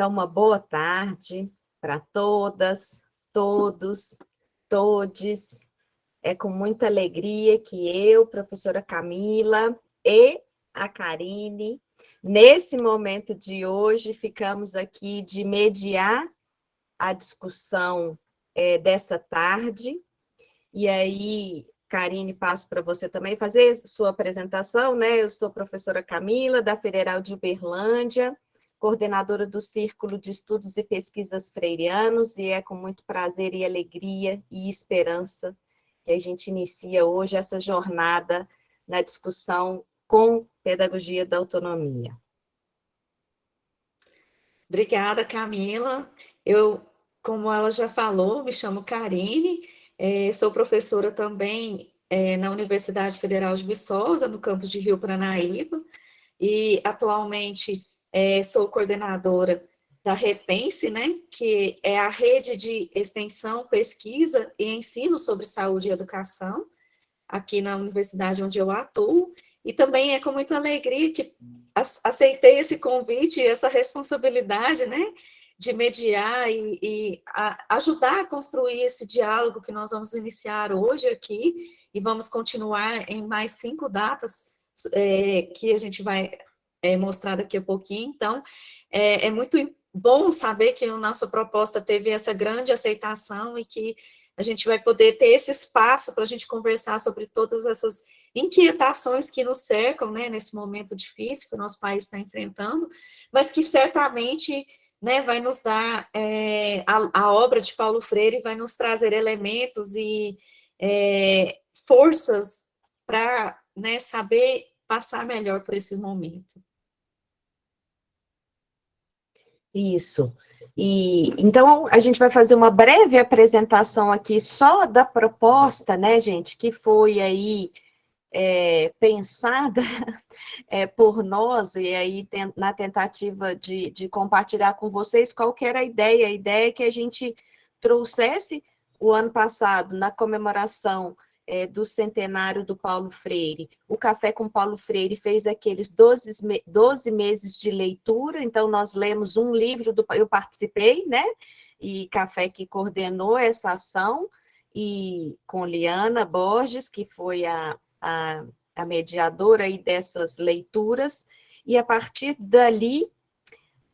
Então, uma boa tarde para todas, todos, todes. É com muita alegria que eu, professora Camila e a Karine, nesse momento de hoje, ficamos aqui de mediar a discussão dessa tarde. E aí, Karine, passo para você também fazer sua apresentação, né? Eu sou a professora Camila, da Federal de Uberlândia, coordenadora do Círculo de Estudos e Pesquisas Freirianos, e é com muito prazer e alegria e esperança que a gente inicia hoje essa jornada na discussão com pedagogia da autonomia. Obrigada, Camila. Como ela já falou, me chamo Karine, sou professora também na Universidade Federal de Viçosa, no campus de Rio Paranaíba, e atualmente sou coordenadora da Repense, né, que é a rede de extensão, pesquisa e ensino sobre saúde e educação, aqui na universidade onde eu atuo, e também é com muita alegria que aceitei esse convite e essa responsabilidade, né, de mediar e ajudar a construir esse diálogo que nós vamos iniciar hoje aqui, e vamos continuar em mais 5 datas que a gente vai mostrar daqui a pouquinho. Então, é muito bom saber que a nossa proposta teve essa grande aceitação e que a gente vai poder ter esse espaço para a gente conversar sobre todas essas inquietações que nos cercam, né, nesse momento difícil que o nosso país está enfrentando, mas que certamente, né, vai nos dar, a obra de Paulo Freire vai nos trazer elementos e forças para, né, saber passar melhor por esse momento. Isso. E então a gente vai fazer uma breve apresentação aqui só da proposta, né, gente, que foi aí pensada por nós, e aí na tentativa de compartilhar com vocês qual que era a ideia. A ideia é que a gente trouxesse o ano passado, na comemoração do centenário do Paulo Freire, o Café com Paulo Freire fez aqueles 12 meses de leitura, então nós lemos um livro, eu participei, né? E Café que coordenou essa ação, e com Liana Borges, que foi a mediadora aí dessas leituras, e a partir dali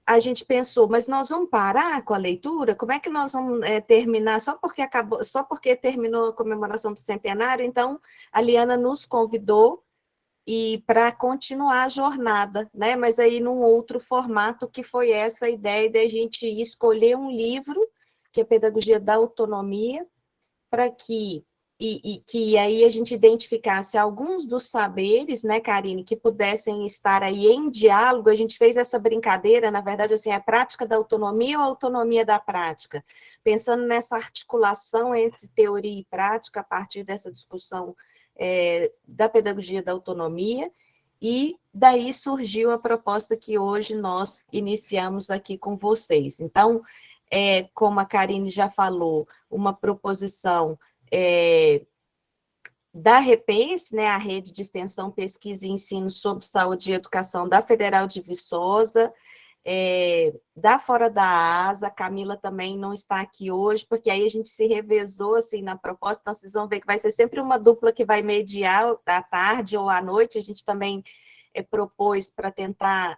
a gente pensou, mas nós vamos parar com a leitura? Como é que nós vamos terminar? Só porque terminou a comemoração do centenário? Então, a Liana nos convidou e para continuar a jornada, né? Mas aí num outro formato, que foi essa ideia de a gente escolher um livro, que é Pedagogia da Autonomia, para que aí a gente identificasse alguns dos saberes, né, Karine, que pudessem estar aí em diálogo. A gente fez essa brincadeira, na verdade, assim, a prática da autonomia ou a autonomia da prática, pensando nessa articulação entre teoria e prática a partir dessa discussão da pedagogia da autonomia, e daí surgiu a proposta que hoje nós iniciamos aqui com vocês. Então, como a Karine já falou, uma proposição da Repense, né, a Rede de Extensão, Pesquisa e Ensino sobre Saúde e Educação da Federal de Viçosa, da Fora da Asa. A Camila também não está aqui hoje, porque aí a gente se revezou assim na proposta, então vocês vão ver que vai ser sempre uma dupla que vai mediar à tarde ou à noite. A gente também propôs para tentar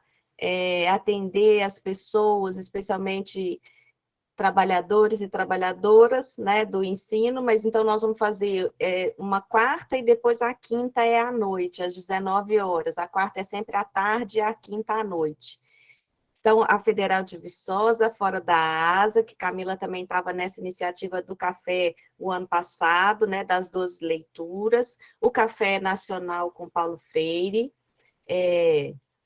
atender as pessoas, especialmente trabalhadores e trabalhadoras, né, do ensino, mas então nós vamos fazer uma quarta e depois a quinta é à noite, às 19 horas. A quarta é sempre à tarde e a quinta à noite. Então, a Federal de Viçosa, Fora da Asa, que Camila também estava nessa iniciativa do café o ano passado, né, das 12 leituras, o Café Nacional com Paulo Freire,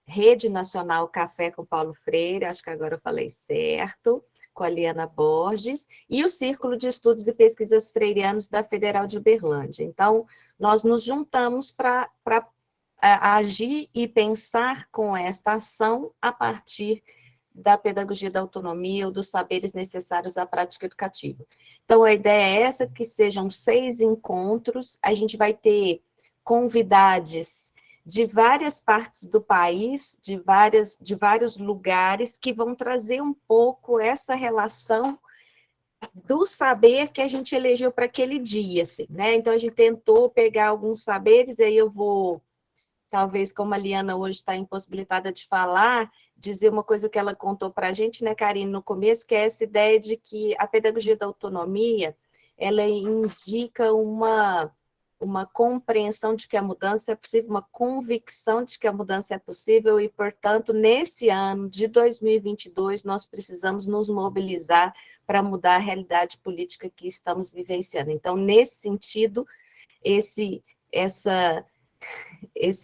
Rede Nacional Café com Paulo Freire, acho que agora eu falei certo, com a Liana Borges, e o Círculo de Estudos e Pesquisas Freirianos da Federal de Uberlândia. Então, nós nos juntamos para agir e pensar com esta ação a partir da pedagogia da autonomia ou dos saberes necessários à prática educativa. Então, a ideia é essa, que sejam 6 encontros, a gente vai ter convidados de várias partes do país, de vários lugares, que vão trazer um pouco essa relação do saber que a gente elegeu para aquele dia, assim, né? Então, a gente tentou pegar alguns saberes, aí eu vou, talvez, como a Liana hoje está impossibilitada de falar, dizer uma coisa que ela contou para a gente, né, Karine, no começo, que é essa ideia de que a pedagogia da autonomia, ela indica uma compreensão de que a mudança é possível, uma convicção de que a mudança é possível e, portanto, nesse ano de 2022, nós precisamos nos mobilizar para mudar a realidade política que estamos vivenciando. Então, nesse sentido, esse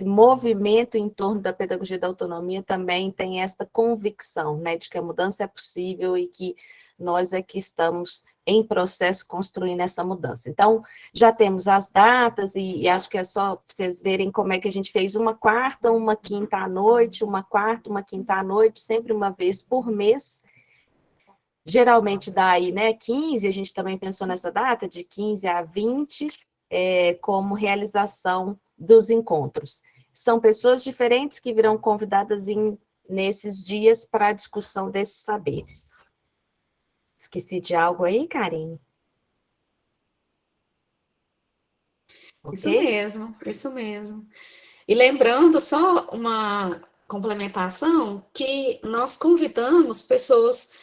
movimento em torno da pedagogia da autonomia também tem essa convicção, né, de que a mudança é possível e que nós é que estamos em processo construindo essa mudança. Então, já temos as datas, e acho que é só para vocês verem como é que a gente fez uma quarta, uma quinta à noite, uma quarta, uma quinta à noite, sempre uma vez por mês. Geralmente dá aí, né, 15, a gente também pensou nessa data, de 15 a 20, como realização dos encontros. São pessoas diferentes que virão convidadas nesses dias para a discussão desses saberes. Esqueci de algo aí, Karine? Isso Ok? mesmo, isso mesmo. E lembrando, só uma complementação, que nós convidamos pessoas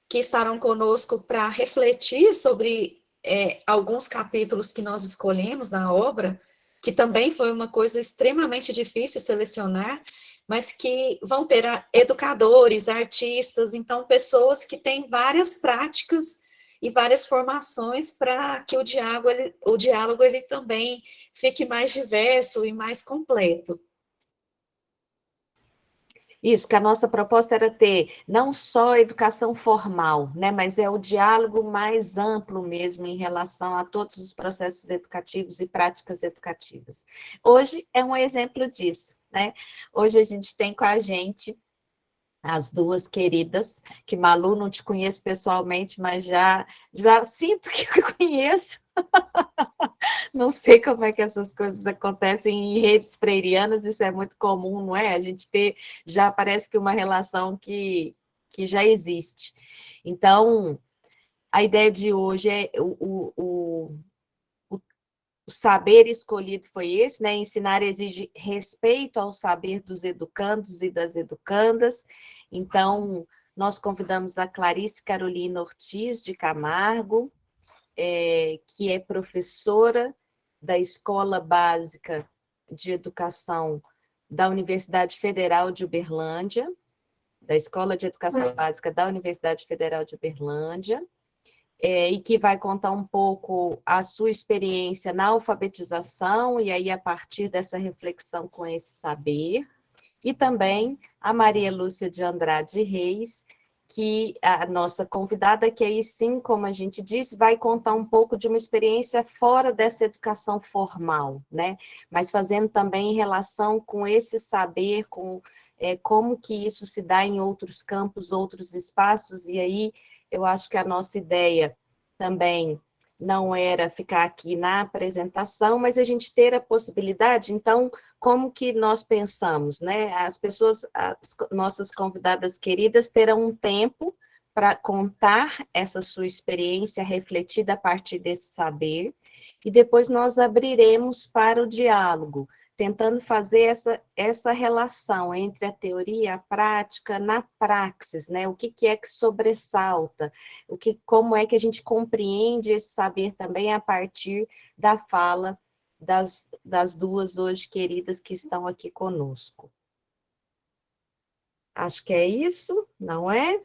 que estarão conosco para refletir sobre alguns capítulos que nós escolhemos na obra, que também foi uma coisa extremamente difícil selecionar, mas que vão ter educadores, artistas, então pessoas que têm várias práticas e várias formações para que o diálogo ele também fique mais diverso e mais completo. Isso, que a nossa proposta era ter não só educação formal, né, mas é o diálogo mais amplo mesmo em relação a todos os processos educativos e práticas educativas. Hoje é um exemplo disso, né? Hoje a gente tem com a gente as duas queridas, que Malu, não te conheço pessoalmente, mas já sinto que eu conheço. Não sei como é que essas coisas acontecem em redes freirianas, isso é muito comum, não é? A gente ter, já parece que uma relação que já existe. Então, a ideia de hoje é o saber escolhido foi esse, né? Ensinar exige respeito ao saber dos educandos e das educandas. Então, nós convidamos a Clarice Carolina Ortiz de Camargo, que é professora da Escola Básica de Educação da Universidade Federal de Uberlândia, da Escola de Educação Básica da Universidade Federal de Uberlândia, e que vai contar um pouco a sua experiência na alfabetização, e aí a partir dessa reflexão com esse saber, e também a Maria Lúcia de Andrade Reis, que a nossa convidada, que aí sim, como a gente disse, vai contar um pouco de uma experiência fora dessa educação formal, né? Mas fazendo também em relação com esse saber, com como que isso se dá em outros campos, outros espaços, e aí eu acho que a nossa ideia também não era ficar aqui na apresentação, mas a gente ter a possibilidade, então, como que nós pensamos, né? As pessoas, as nossas convidadas queridas, terão um tempo para contar essa sua experiência refletida a partir desse saber, e depois nós abriremos para o diálogo, tentando fazer essa relação entre a teoria e a prática na praxis, né? O que é que sobressalta, como é que a gente compreende esse saber também a partir da fala das duas hoje queridas que estão aqui conosco. Acho que é isso, não é?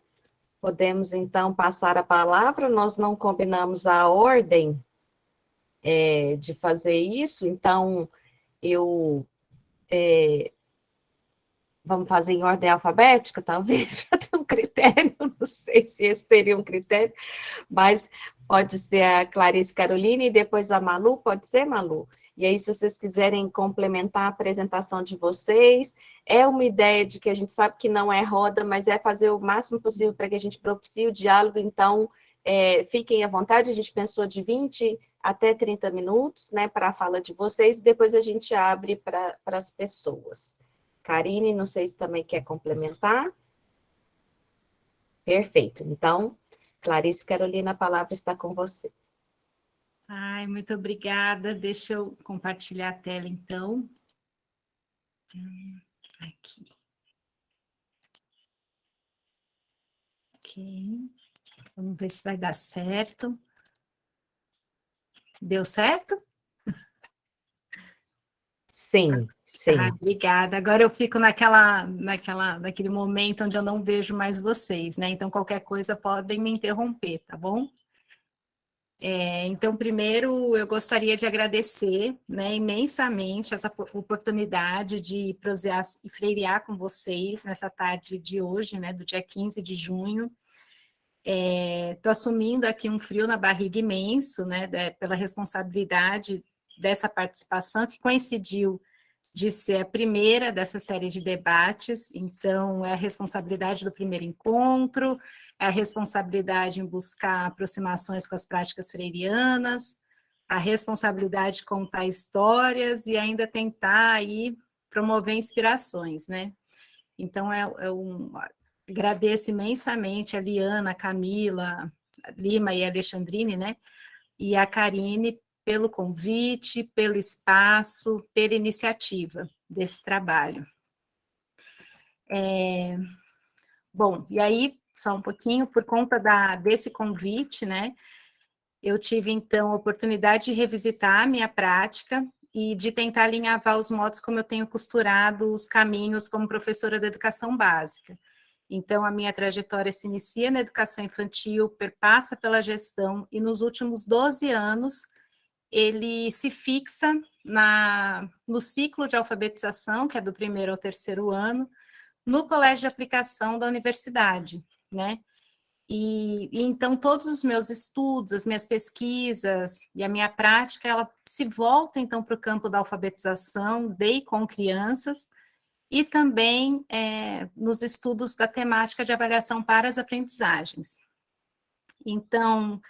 Podemos, então, passar a palavra. Nós não combinamos a ordem de fazer isso, então, vamos fazer em ordem alfabética, talvez, para ter um critério, não sei se esse seria um critério, mas pode ser a Clarice Carolina e depois a Malu, pode ser, Malu? E aí, se vocês quiserem complementar a apresentação de vocês, é uma ideia de que a gente sabe que não é roda, mas é fazer o máximo possível para que a gente propicie o diálogo, então, fiquem à vontade, a gente pensou de 20 até 30 minutos, né, para a fala de vocês, e depois a gente abre para as pessoas. Karine, não sei se também quer complementar. Perfeito. Então, Clarice Carolina, a palavra está com você. Ai, muito obrigada. Deixa eu compartilhar a tela, então. Aqui. Ok. Vamos ver se vai dar certo. Deu certo? Sim, sim. Obrigada. Agora eu fico naquele momento onde eu não vejo mais vocês, né? Então, qualquer coisa podem me interromper, tá bom? Então, primeiro, eu gostaria de agradecer, né, imensamente essa oportunidade de prosear e freirear com vocês nessa tarde de hoje, né, do dia 15 de junho. Estou assumindo aqui um frio na barriga imenso, né, pela responsabilidade dessa participação, que coincidiu de ser a primeira dessa série de debates, então é a responsabilidade do primeiro encontro, é a responsabilidade em buscar aproximações com as práticas freirianas, a responsabilidade de contar histórias e ainda tentar aí promover inspirações, né? Então, agradeço imensamente a Liana, a Camila, a Lima e a Alexandrine, né? E a Karine pelo convite, pelo espaço, pela iniciativa desse trabalho. Bom, e aí, só um pouquinho, por conta desse convite, né, eu tive, então, a oportunidade de revisitar a minha prática e de tentar alinhavar os modos como eu tenho costurado os caminhos como professora da educação básica. Então, a minha trajetória se inicia na educação infantil, perpassa pela gestão, e nos últimos 12 anos, ele se fixa no ciclo de alfabetização, que é do 1º ao 3º ano, no colégio de aplicação da universidade, né? E então todos os meus estudos, as minhas pesquisas e a minha prática, ela se volta então para o campo da alfabetização de e com crianças, e também nos estudos da temática de avaliação para as aprendizagens. Então,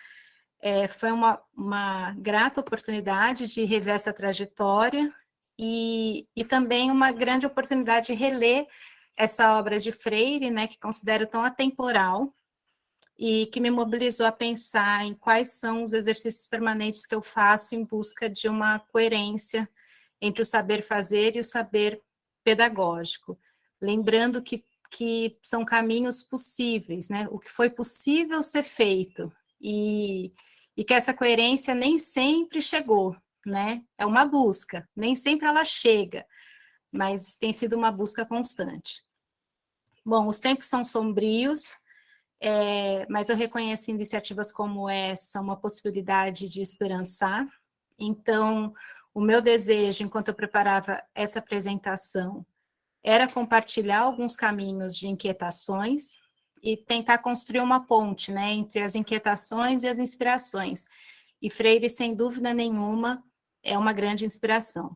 foi uma grata oportunidade de rever essa trajetória e também uma grande oportunidade de reler essa obra de Freire, né, que considero tão atemporal e que me mobilizou a pensar em quais são os exercícios permanentes que eu faço em busca de uma coerência entre o saber fazer e o saber pedagógico. Lembrando que são caminhos possíveis, né? O que foi possível ser feito e que essa coerência nem sempre chegou, né? É uma busca, nem sempre ela chega, mas tem sido uma busca constante. Bom, os tempos são sombrios, mas eu reconheço iniciativas como essa uma possibilidade de esperançar. Então, o meu desejo, enquanto eu preparava essa apresentação, era compartilhar alguns caminhos de inquietações e tentar construir uma ponte, né, entre as inquietações e as inspirações. E Freire, sem dúvida nenhuma, é uma grande inspiração.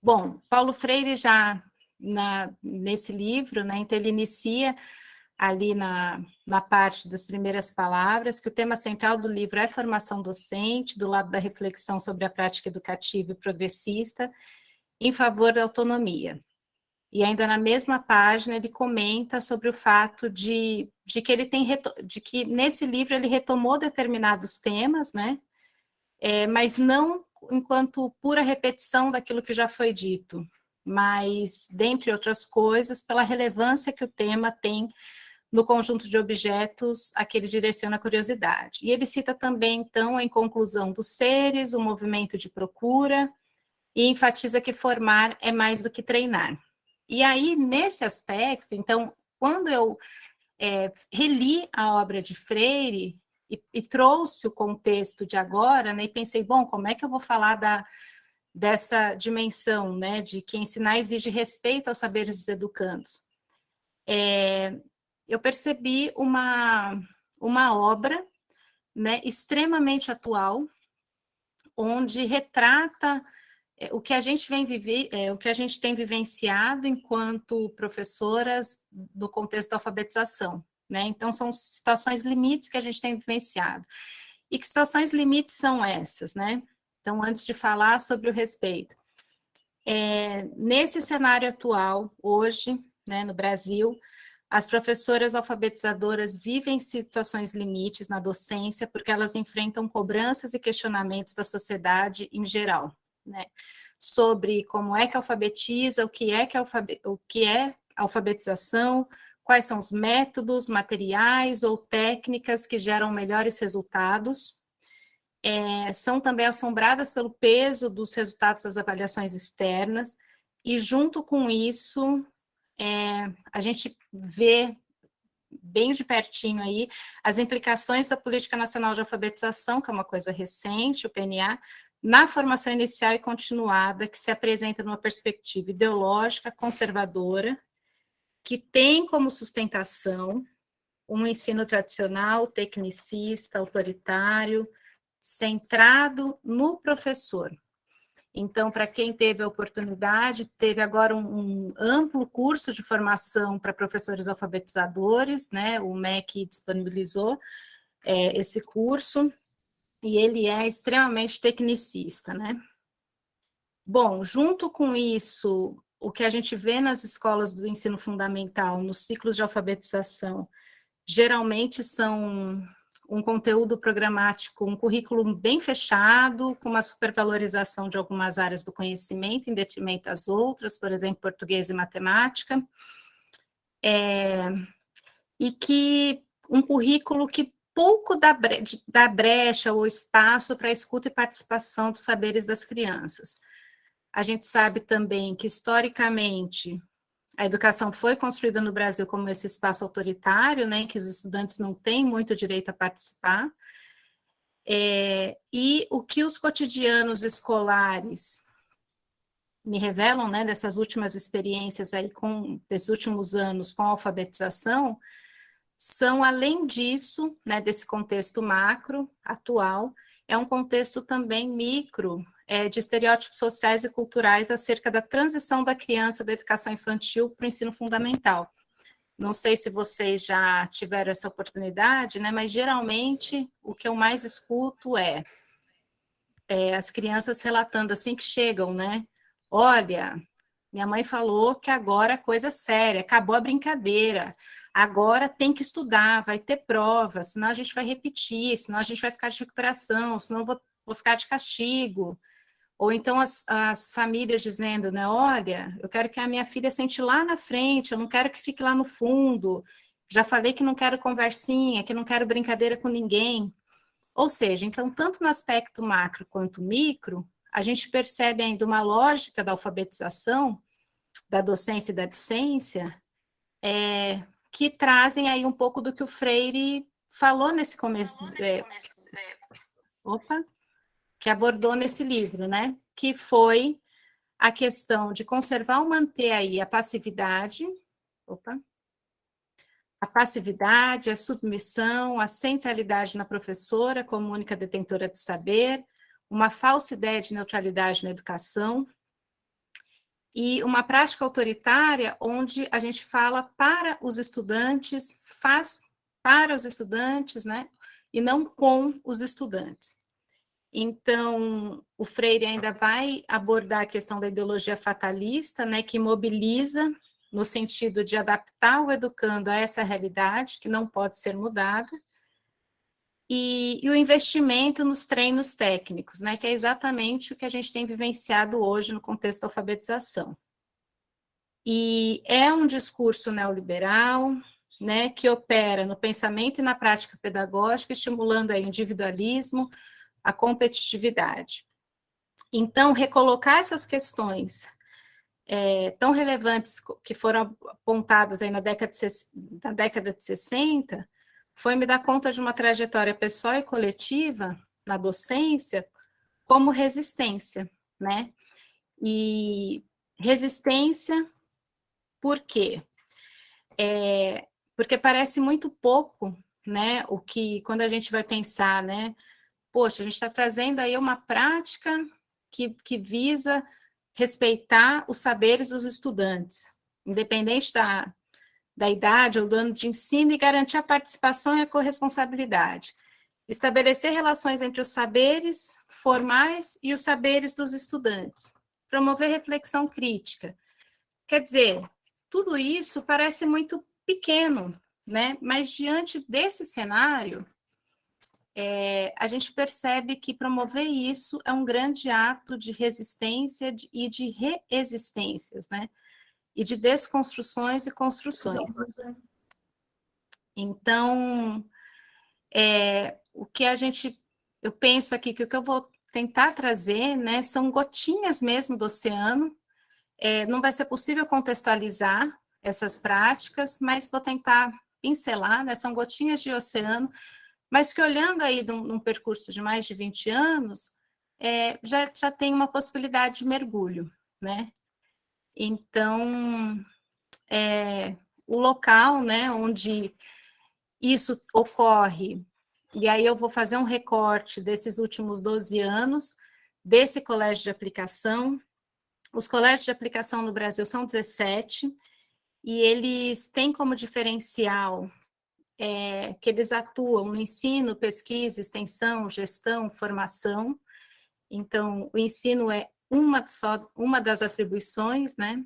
Bom, Paulo Freire já nesse livro, né, então ele inicia ali na parte das primeiras palavras, que o tema central do livro é formação docente, do lado da reflexão sobre a prática educativa e progressista, em favor da autonomia. E ainda na mesma página ele comenta sobre o fato de que nesse livro ele retomou determinados temas, né, mas não enquanto pura repetição daquilo que já foi dito, mas, dentre outras coisas, pela relevância que o tema tem no conjunto de objetos a que ele direciona a curiosidade. E ele cita também, então, a inconclusão dos seres, o movimento de procura, e enfatiza que formar é mais do que treinar. E aí, nesse aspecto, então, quando eu reli a obra de Freire e trouxe o contexto de agora, né, e pensei, bom, como é que eu vou falar dessa dimensão, né, de que ensinar exige respeito aos saberes dos educandos? Eu percebi uma obra, né, extremamente atual, onde retrata o que a gente o que a gente tem vivenciado enquanto professoras no contexto da alfabetização, né? Então, são situações limites que a gente tem vivenciado. E que situações limites são essas, né? Então, antes de falar sobre o respeito, nesse cenário atual, hoje, né, no Brasil, as professoras alfabetizadoras vivem situações limites na docência, porque elas enfrentam cobranças e questionamentos da sociedade em geral, né? Sobre como é que alfabetiza, o que é alfabetização, quais são os métodos, materiais ou técnicas que geram melhores resultados. São também assombradas pelo peso dos resultados das avaliações externas, e junto com isso, a gente vê bem de pertinho aí as implicações da Política Nacional de Alfabetização, que é uma coisa recente, o PNA, na formação inicial e continuada, que se apresenta numa perspectiva ideológica, conservadora, que tem como sustentação um ensino tradicional, tecnicista, autoritário, centrado no professor. Então, para quem teve a oportunidade, teve agora um amplo curso de formação para professores alfabetizadores, né? O MEC disponibilizou esse curso, e ele é extremamente tecnicista, né? Bom, junto com isso, o que a gente vê nas escolas do ensino fundamental, nos ciclos de alfabetização, geralmente são um conteúdo programático, um currículo bem fechado, com uma supervalorização de algumas áreas do conhecimento em detrimento das outras, por exemplo, português e matemática, e que um currículo que pouco dá brecha ou espaço para a escuta e participação dos saberes das crianças. A gente sabe também que, historicamente, a educação foi construída no Brasil como esse espaço autoritário, né, em que os estudantes não têm muito direito a participar, e o que os cotidianos escolares me revelam, né, dessas últimas experiências aí, desses últimos anos com a alfabetização, são, além disso, né, desse contexto macro, atual, é um contexto também micro, de estereótipos sociais e culturais acerca da transição da criança da educação infantil para o ensino fundamental. Não sei se vocês já tiveram essa oportunidade, né, mas geralmente o que eu mais escuto é as crianças relatando assim que chegam, né? Olha, minha mãe falou que agora a coisa é séria, acabou a brincadeira, agora tem que estudar, vai ter prova, senão a gente vai repetir, senão a gente vai ficar de recuperação, senão eu vou ficar de castigo. Ou então as famílias dizendo, né, olha, eu quero que a minha filha sente lá na frente, eu não quero que fique lá no fundo, já falei que não quero conversinha, que não quero brincadeira com ninguém. Ou seja, então, tanto no aspecto macro quanto micro, a gente percebe ainda uma lógica da alfabetização, da docência e da discência, que trazem aí um pouco do que o Freire falou nesse começo, que abordou nesse livro, né? Que foi a questão de conservar ou manter aí a passividade, a submissão, a centralidade na professora como única detentora do saber, uma falsa ideia de neutralidade na educação, e uma prática autoritária onde a gente fala para os estudantes, faz para os estudantes, né? E não com os estudantes. Então, o Freire ainda vai abordar a questão da ideologia fatalista, né, que mobiliza no sentido de adaptar o educando a essa realidade, que não pode ser mudada, e o investimento nos treinos técnicos, né, que é exatamente o que a gente tem vivenciado hoje no contexto da alfabetização. E é um discurso neoliberal, né, que opera no pensamento e na prática pedagógica, estimulando o individualismo, a competitividade. Então, recolocar essas questões tão relevantes que foram apontadas aí na década de 60, foi me dar conta de uma trajetória pessoal e coletiva na docência como resistência, né? E resistência por quê? Porque parece muito pouco, né? O que, quando a gente vai pensar, né? Poxa, a gente está trazendo aí uma prática que visa respeitar os saberes dos estudantes, independente da idade ou do ano de ensino e garantir a participação e a corresponsabilidade. Estabelecer relações entre os saberes formais e os saberes dos estudantes. Promover reflexão crítica. Quer dizer, tudo isso parece muito pequeno, né? Mas diante desse cenário, a gente percebe que promover isso é um grande ato de resistência e de reexistências, né? E de desconstruções e construções. Então, o que eu penso aqui que o que eu vou tentar trazer, né, são gotinhas mesmo do oceano. Não vai ser possível contextualizar essas práticas, mas vou tentar pincelar, né, são gotinhas de oceano, mas que olhando aí num percurso de mais de 20 anos, já tem uma possibilidade de mergulho, né? Então, o local, né, onde isso ocorre, e aí eu vou fazer um recorte desses últimos 12 anos, desse colégio de aplicação. Os colégios de aplicação no Brasil são 17, e eles têm como diferencial que eles atuam no ensino, pesquisa, extensão, gestão, formação. Então, o ensino é uma das atribuições, né?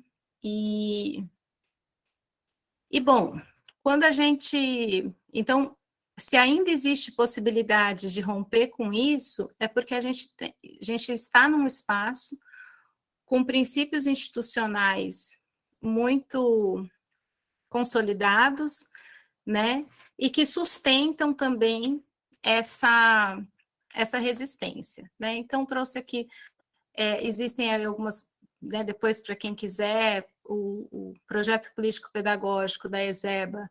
Bom, quando a gente... Então, se ainda existe possibilidade de romper com isso, é porque a gente está num espaço com princípios institucionais muito consolidados, né, e que sustentam também essa resistência, né? Então, trouxe aqui, existem aí algumas, né, depois, para quem quiser, o projeto político-pedagógico da ESEBA,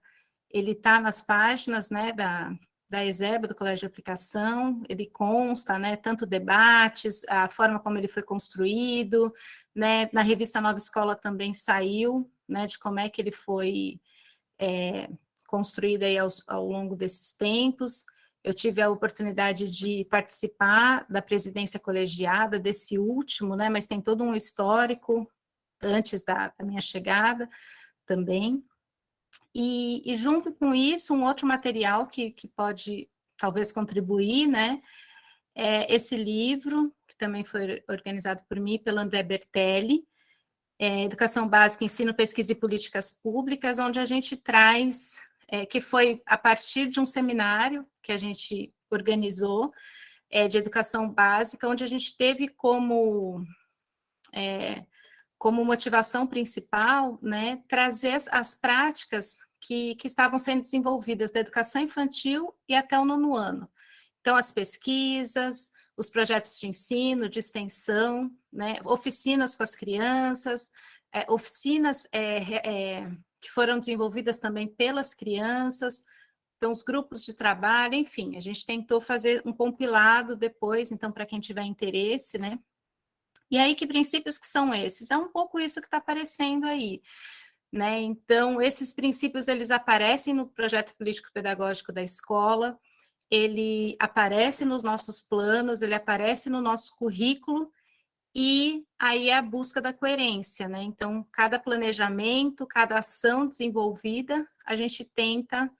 ele está nas páginas, né, da ESEBA, do Colégio de Aplicação, ele consta, né, tanto debates, a forma como ele foi construído, né, na revista Nova Escola também saiu, né, de como é que ele foi construído aí ao longo desses tempos. Eu tive a oportunidade de participar da presidência colegiada desse último, né, mas tem todo um histórico antes da minha chegada também. E junto com isso, um outro material que pode talvez contribuir, né, é esse livro, que também foi organizado por mim, pelo André Bertelli, Educação Básica, Ensino, Pesquisa e Políticas Públicas, onde a gente traz, que foi a partir de um seminário que a gente organizou, de educação básica, onde a gente teve como motivação principal, né, trazer as práticas que estavam sendo desenvolvidas da educação infantil e até o 9º ano. Então, as pesquisas, os projetos de ensino, de extensão, né, oficinas com as crianças, oficinas que foram desenvolvidas também pelas crianças, então, os grupos de trabalho, enfim, a gente tentou fazer um compilado depois, então, para quem tiver interesse, né. E aí, que princípios que são esses? É um pouco isso que está aparecendo aí, né? Então, esses princípios, eles aparecem no projeto político-pedagógico da escola, ele aparece nos nossos planos, ele aparece no nosso currículo, e aí é a busca da coerência, né? Então, cada planejamento, cada ação desenvolvida, a gente tenta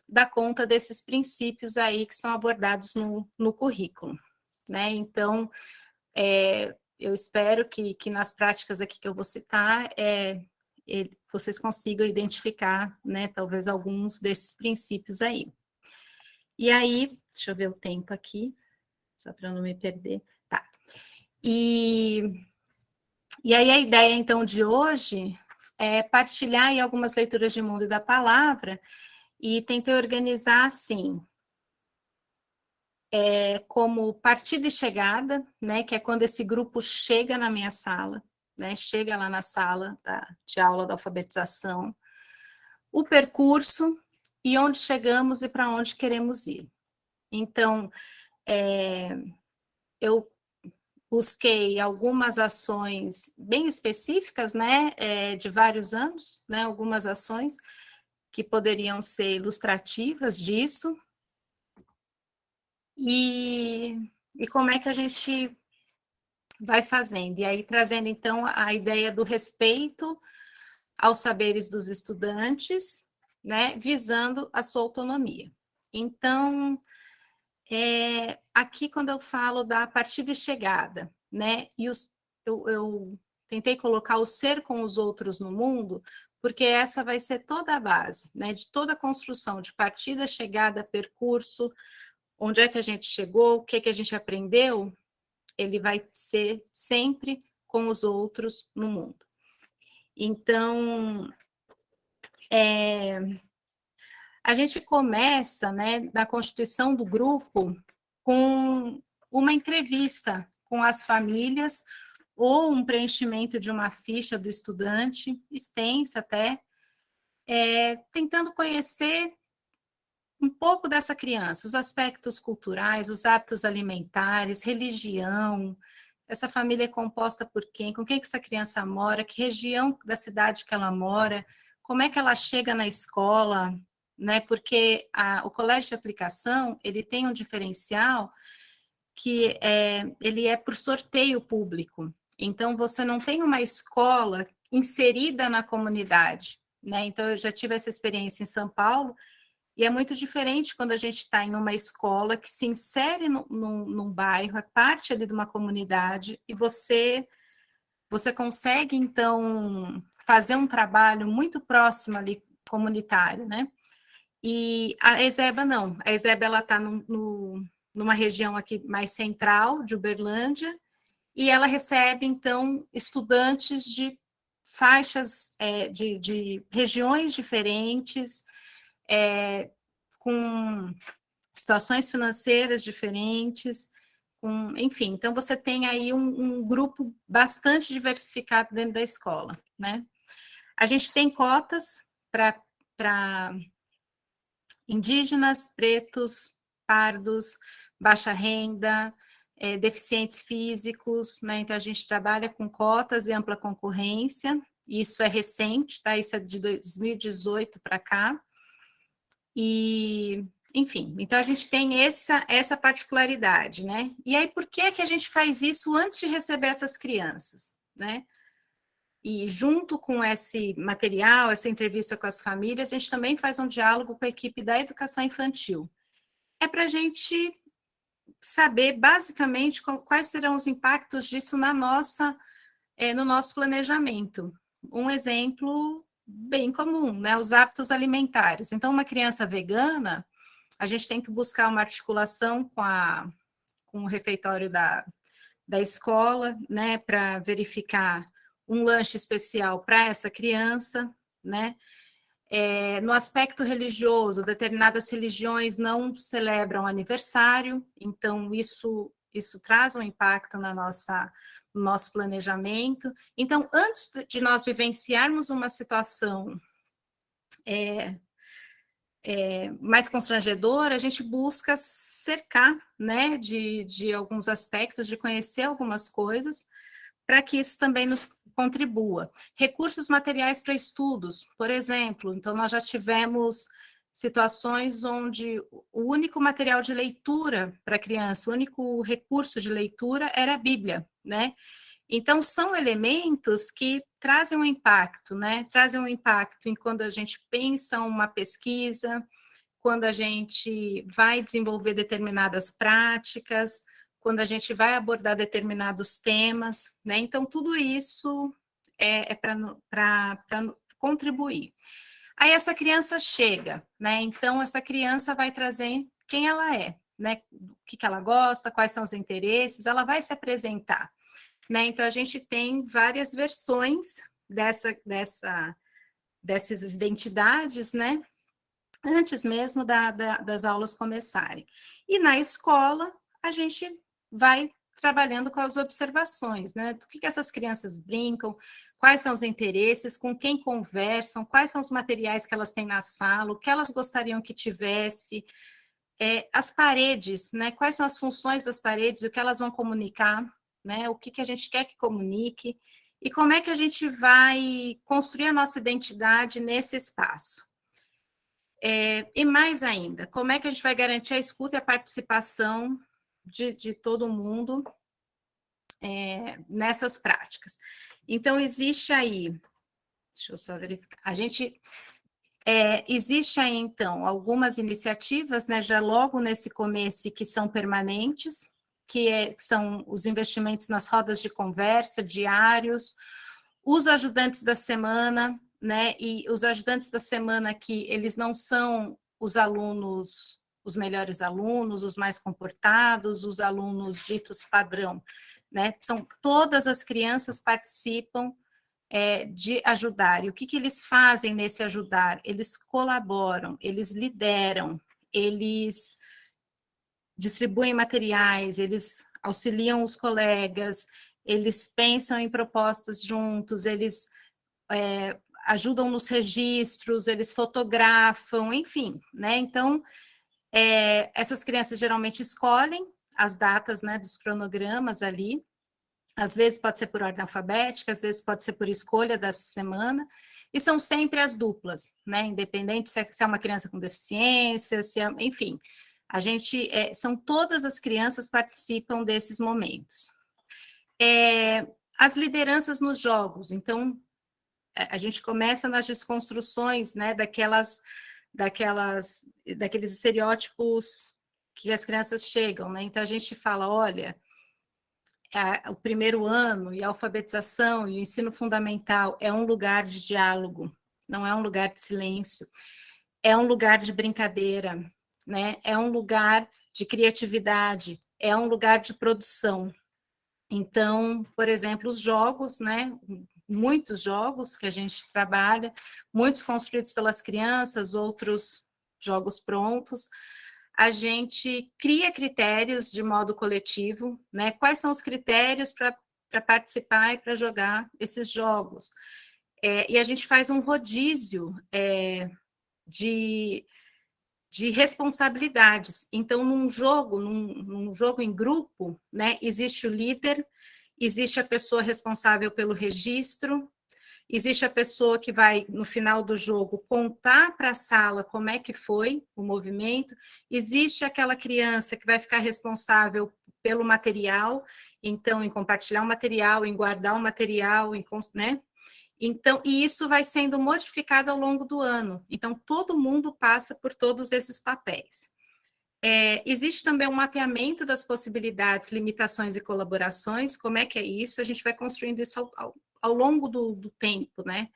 dar conta desses princípios aí que são abordados no currículo, né? Então, eu espero que nas práticas aqui que eu vou citar, vocês consigam identificar, né, talvez alguns desses princípios aí. E aí, deixa eu ver o tempo aqui, só para não me perder. Tá. E aí a ideia, então, de hoje é partilhar aí algumas leituras de mundo e da palavra, e tentei organizar assim, como partida e chegada, né, que é quando esse grupo chega na minha sala, né, chega lá na sala de aula da alfabetização, o percurso e onde chegamos e para onde queremos ir. Então, eu busquei algumas ações bem específicas, né, de vários anos, né, algumas ações que poderiam ser ilustrativas disso, e como é que a gente vai fazendo. E aí, trazendo, então, a ideia do respeito aos saberes dos estudantes, né, visando a sua autonomia. Então, aqui quando eu falo da partida e chegada, né, e eu tentei colocar o ser com os outros no mundo, porque essa vai ser toda a base, né, de toda a construção de partida, chegada, percurso, onde é que a gente chegou, o que é que a gente aprendeu, ele vai ser sempre com os outros no mundo. Então, a gente começa, né, na constituição do grupo com uma entrevista com as famílias ou um preenchimento de uma ficha do estudante, extensa até, tentando conhecer um pouco dessa criança, os aspectos culturais, os hábitos alimentares, religião, essa família é composta por quem, com quem que essa criança mora, que região da cidade que ela mora, como é que ela chega na escola, né? Porque o colégio de aplicação, ele tem um diferencial que ele é por sorteio público. Então, você não tem uma escola inserida na comunidade, né? Então, eu já tive essa experiência em São Paulo, e é muito diferente quando a gente está em uma escola que se insere num bairro, é parte ali de uma comunidade, e você consegue, então, fazer um trabalho muito próximo ali, comunitário, né? E a ESEBA não. A ESEBA, ela está numa região aqui mais central, de Uberlândia, e ela recebe, então, estudantes de faixas, de regiões diferentes, com situações financeiras diferentes, enfim, então você tem aí um grupo bastante diversificado dentro da escola, né? A gente tem cotas para indígenas, pretos, pardos, baixa renda, deficientes físicos, né? Então a gente trabalha com cotas e ampla concorrência, isso é recente, tá? Isso é de 2018 para cá. E, enfim, então a gente tem essa particularidade, né? E aí, por que a gente faz isso antes de receber essas crianças, né? E junto com esse material, essa entrevista com as famílias, a gente também faz um diálogo com a equipe da educação infantil. É para a gente saber, basicamente, quais serão os impactos disso no nosso planejamento. Um exemplo bem comum, né? Os hábitos alimentares. Então, uma criança vegana, a gente tem que buscar uma articulação com o refeitório da escola, né? Para verificar um lanche especial para essa criança, né? No aspecto religioso, determinadas religiões não celebram aniversário, então isso traz um impacto no nosso planejamento. Então, antes de nós vivenciarmos uma situação mais constrangedora, a gente busca cercar, né, de alguns aspectos, de conhecer algumas coisas, para que isso também nos contribua. Recursos materiais para estudos, por exemplo. Então, nós já tivemos situações onde o único material de leitura para criança, o único recurso de leitura era a Bíblia, né? Então, são elementos que trazem um impacto, né? Trazem um impacto em quando a gente pensa uma pesquisa, quando a gente vai desenvolver determinadas práticas, quando a gente vai abordar determinados temas, né? Então, tudo isso é para contribuir. Aí essa criança chega, né? Então, essa criança vai trazer quem ela é, né? O que ela gosta, quais são os interesses, ela vai se apresentar, né? Então, a gente tem várias versões dessas identidades, né? Antes mesmo das aulas começarem. E na escola, a gente vai trabalhando com as observações, né? Do que essas crianças brincam, quais são os interesses, com quem conversam, quais são os materiais que elas têm na sala, o que elas gostariam que tivesse, as paredes, né? Quais são as funções das paredes, o que elas vão comunicar, né? O que a gente quer que comunique, e como é que a gente vai construir a nossa identidade nesse espaço. E mais ainda, como é que a gente vai garantir a escuta e a participação de todo mundo nessas práticas? Então, existe aí, Deixa eu só verificar. A gente... existe aí, então, algumas iniciativas, né, já logo nesse começo, que são permanentes, que são os investimentos nas rodas de conversa diários, os ajudantes da semana, né, e os ajudantes da semana aqui, eles não são os alunos, os melhores alunos, os mais comportados, os alunos ditos padrão, né, são todas as crianças participam de ajudar. E o que eles fazem nesse ajudar? Eles colaboram, eles lideram, eles distribuem materiais, eles auxiliam os colegas, eles pensam em propostas juntos, eles ajudam nos registros, eles fotografam, enfim, né? Então, essas crianças geralmente escolhem as datas, né, dos cronogramas ali. Às vezes pode ser por ordem alfabética, às vezes pode ser por escolha da semana, e são sempre as duplas, né? Independente se é uma criança com deficiência, enfim, a gente são todas as crianças participam desses momentos. As lideranças nos jogos, então a gente começa nas desconstruções, né? Daqueles estereótipos que as crianças chegam, né? Então a gente fala, olha, o primeiro ano e a alfabetização e o ensino fundamental é um lugar de diálogo, não é um lugar de silêncio, é um lugar de brincadeira, né? É um lugar de criatividade, é um lugar de produção. Então, por exemplo, os jogos, né? Muitos jogos que a gente trabalha, muitos construídos pelas crianças, outros jogos prontos. A gente cria critérios de modo coletivo, né? Quais são os critérios para participar e para jogar esses jogos? E a gente faz um rodízio de responsabilidades. Então, num jogo em grupo, né? Existe o líder, existe a pessoa responsável pelo registro, existe a pessoa que vai, no final do jogo, contar para a sala como é que foi o movimento, existe aquela criança que vai ficar responsável pelo material, então, em compartilhar o material, em guardar o material, né? Então, e isso vai sendo modificado ao longo do ano. Então, todo mundo passa por todos esses papéis. Existe também um mapeamento das possibilidades, limitações e colaborações. Como é que é isso? A gente vai construindo isso ao longo do tempo, né?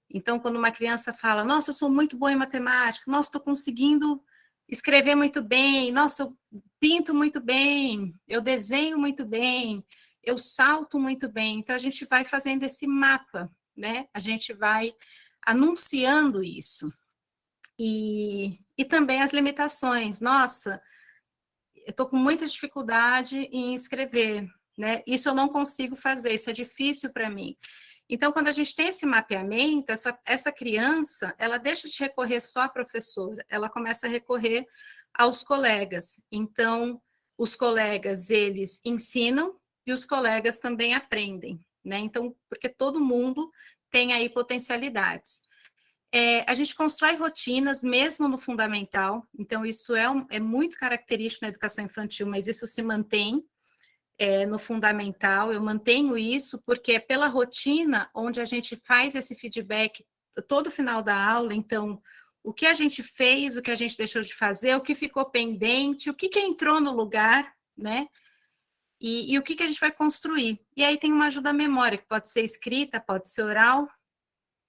Então, quando uma criança fala, nossa, eu sou muito boa em matemática, nossa, estou conseguindo escrever muito bem, nossa, eu pinto muito bem, eu desenho muito bem, eu salto muito bem. Então, a gente vai fazendo esse mapa, né? A gente vai anunciando isso. E também as limitações. Nossa, eu estou com muita dificuldade em escrever, né? Isso eu não consigo fazer, isso é difícil para mim. Então, quando a gente tem esse mapeamento, essa criança, ela deixa de recorrer só à professora, ela começa a recorrer aos colegas. Então, os colegas, eles ensinam e os colegas também aprendem, né? Então, porque todo mundo tem aí potencialidades. A gente constrói rotinas, mesmo no fundamental, então isso é muito característico na educação infantil, mas isso se mantém no fundamental, eu mantenho isso, porque é pela rotina onde a gente faz esse feedback todo final da aula, então, o que a gente fez, o que a gente deixou de fazer, o que ficou pendente, o que entrou no lugar, né? E o que a gente vai construir. E aí tem uma ajuda à memória, que pode ser escrita, pode ser oral,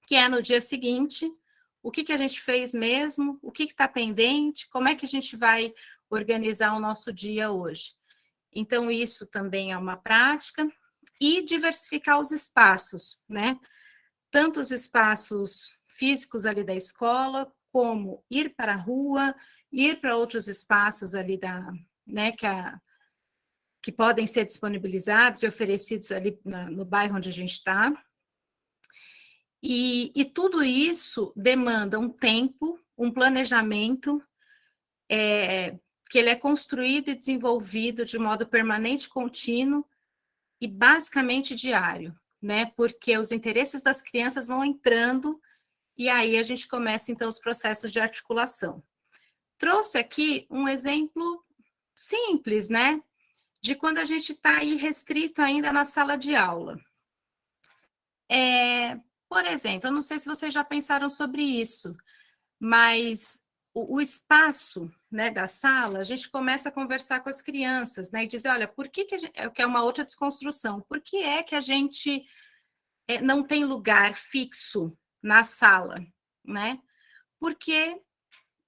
que é no dia seguinte, o que a gente fez mesmo, o que está pendente, como é que a gente vai organizar o nosso dia hoje. Então, isso também é uma prática, e diversificar os espaços, né? Tanto os espaços físicos ali da escola, como ir para a rua, ir para outros espaços ali né, que podem ser disponibilizados e oferecidos ali no bairro onde a gente está. E tudo isso demanda um tempo, um planejamento, que ele é construído e desenvolvido de modo permanente, contínuo e basicamente diário, né? Porque os interesses das crianças vão entrando e aí a gente começa, então, os processos de articulação. Trouxe aqui um exemplo simples, né? De quando a gente está aí restrito ainda na sala de aula. Por exemplo, eu não sei se vocês já pensaram sobre isso, mas o espaço, né, da sala, a gente começa a conversar com as crianças, né, e dizer, olha, por que que é uma outra desconstrução, por que é que a gente não tem lugar fixo na sala, né? Porque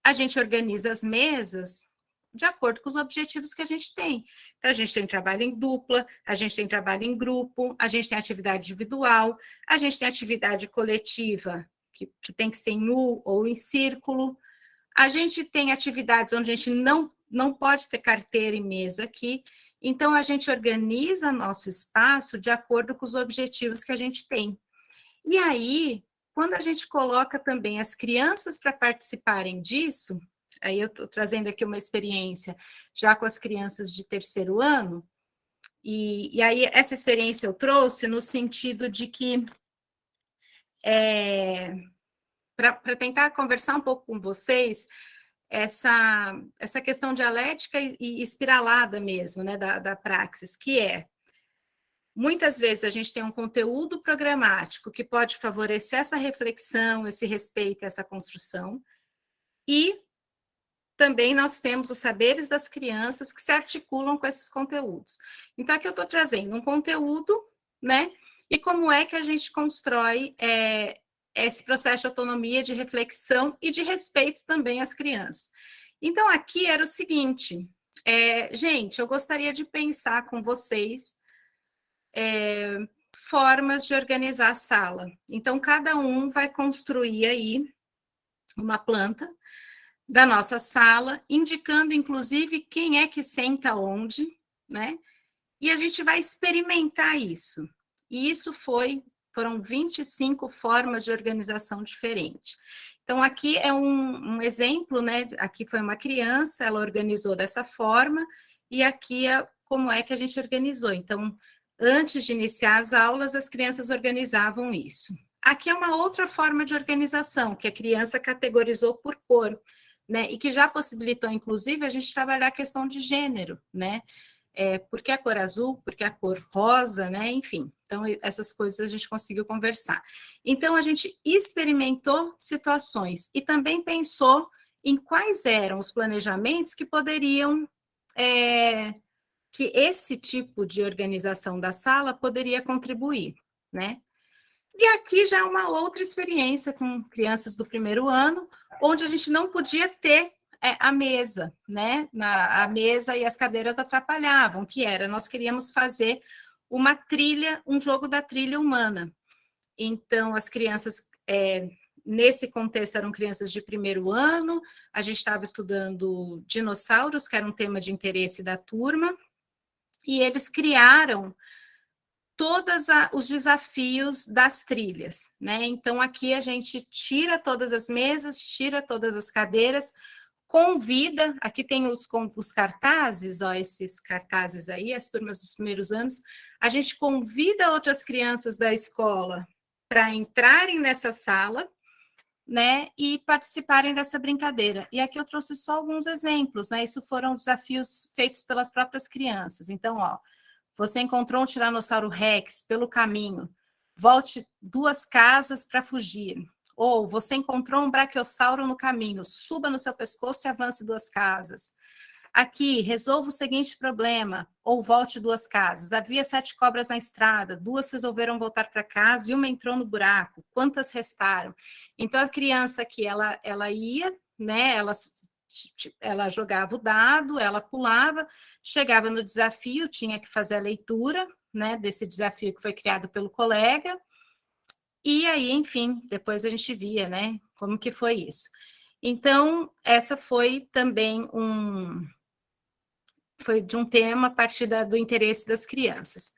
a gente organiza as mesas de acordo com os objetivos que a gente tem. Então, a gente tem trabalho em dupla, a gente tem trabalho em grupo, a gente tem atividade individual, a gente tem atividade coletiva, que tem que ser em U ou em círculo, a gente tem atividades onde a gente não pode ter carteira e mesa aqui, então a gente organiza nosso espaço de acordo com os objetivos que a gente tem. E aí, quando a gente coloca também as crianças para participarem disso, aí eu estou trazendo aqui uma experiência já com as crianças de terceiro ano, e aí essa experiência eu trouxe no sentido de que, para tentar conversar um pouco com vocês, essa questão dialética e espiralada mesmo, né, da praxis, que é, muitas vezes a gente tem um conteúdo programático que pode favorecer essa reflexão, esse respeito, essa construção, e também nós temos os saberes das crianças que se articulam com esses conteúdos. Então, aqui eu estou trazendo um conteúdo, né? E como é que a gente constrói esse processo de autonomia, de reflexão e de respeito também às crianças. Então, aqui era o seguinte, gente, eu gostaria de pensar com vocês formas de organizar a sala. Então, cada um vai construir aí uma planta da nossa sala, indicando, inclusive, quem é que senta onde, né? E a gente vai experimentar isso. E isso foram 25 formas de organização diferentes. Então, aqui é um exemplo, né? Aqui foi uma criança, ela organizou dessa forma, e aqui é como é que a gente organizou. Então, antes de iniciar as aulas, as crianças organizavam isso. Aqui é uma outra forma de organização, que a criança categorizou por cor, né? E que já possibilitou, inclusive, a gente trabalhar a questão de gênero, né? Por que a cor azul, por que a cor rosa, né? Enfim, então essas coisas a gente conseguiu conversar. Então, a gente experimentou situações e também pensou em quais eram os planejamentos que poderiam, que esse tipo de organização da sala poderia contribuir, né? E aqui já é uma outra experiência com crianças do primeiro ano, onde a gente não podia ter a mesa, né? A mesa e as cadeiras atrapalhavam, que era, nós queríamos fazer uma trilha, um jogo da trilha humana. Então, as crianças, nesse contexto, eram crianças de primeiro ano, a gente estava estudando dinossauros, que era um tema de interesse da turma, e eles criaram todos os desafios das trilhas, né? Então, aqui a gente tira todas as mesas, tira todas as cadeiras, convida, aqui tem os cartazes, ó, esses cartazes aí, as turmas dos primeiros anos, a gente convida outras crianças da escola para entrarem nessa sala, né, e participarem dessa brincadeira. E aqui eu trouxe só alguns exemplos, né, isso foram desafios feitos pelas próprias crianças. Então, ó, você encontrou um Tiranossauro Rex pelo caminho, volte 2 casas para fugir. Ou você encontrou um Brachiosauro no caminho, suba no seu pescoço e avance 2 casas. Aqui, resolva o seguinte problema, ou volte 2 casas. Havia 7 cobras na estrada, 2 resolveram voltar para casa e uma entrou no buraco. Quantas restaram? Então, a criança aqui, ela ia, né, ela jogava o dado, ela pulava, chegava no desafio, tinha que fazer a leitura, né, desse desafio que foi criado pelo colega, e aí, enfim, depois a gente via, né, como que foi isso. Então, essa foi também foi de um tema a partir do interesse das crianças.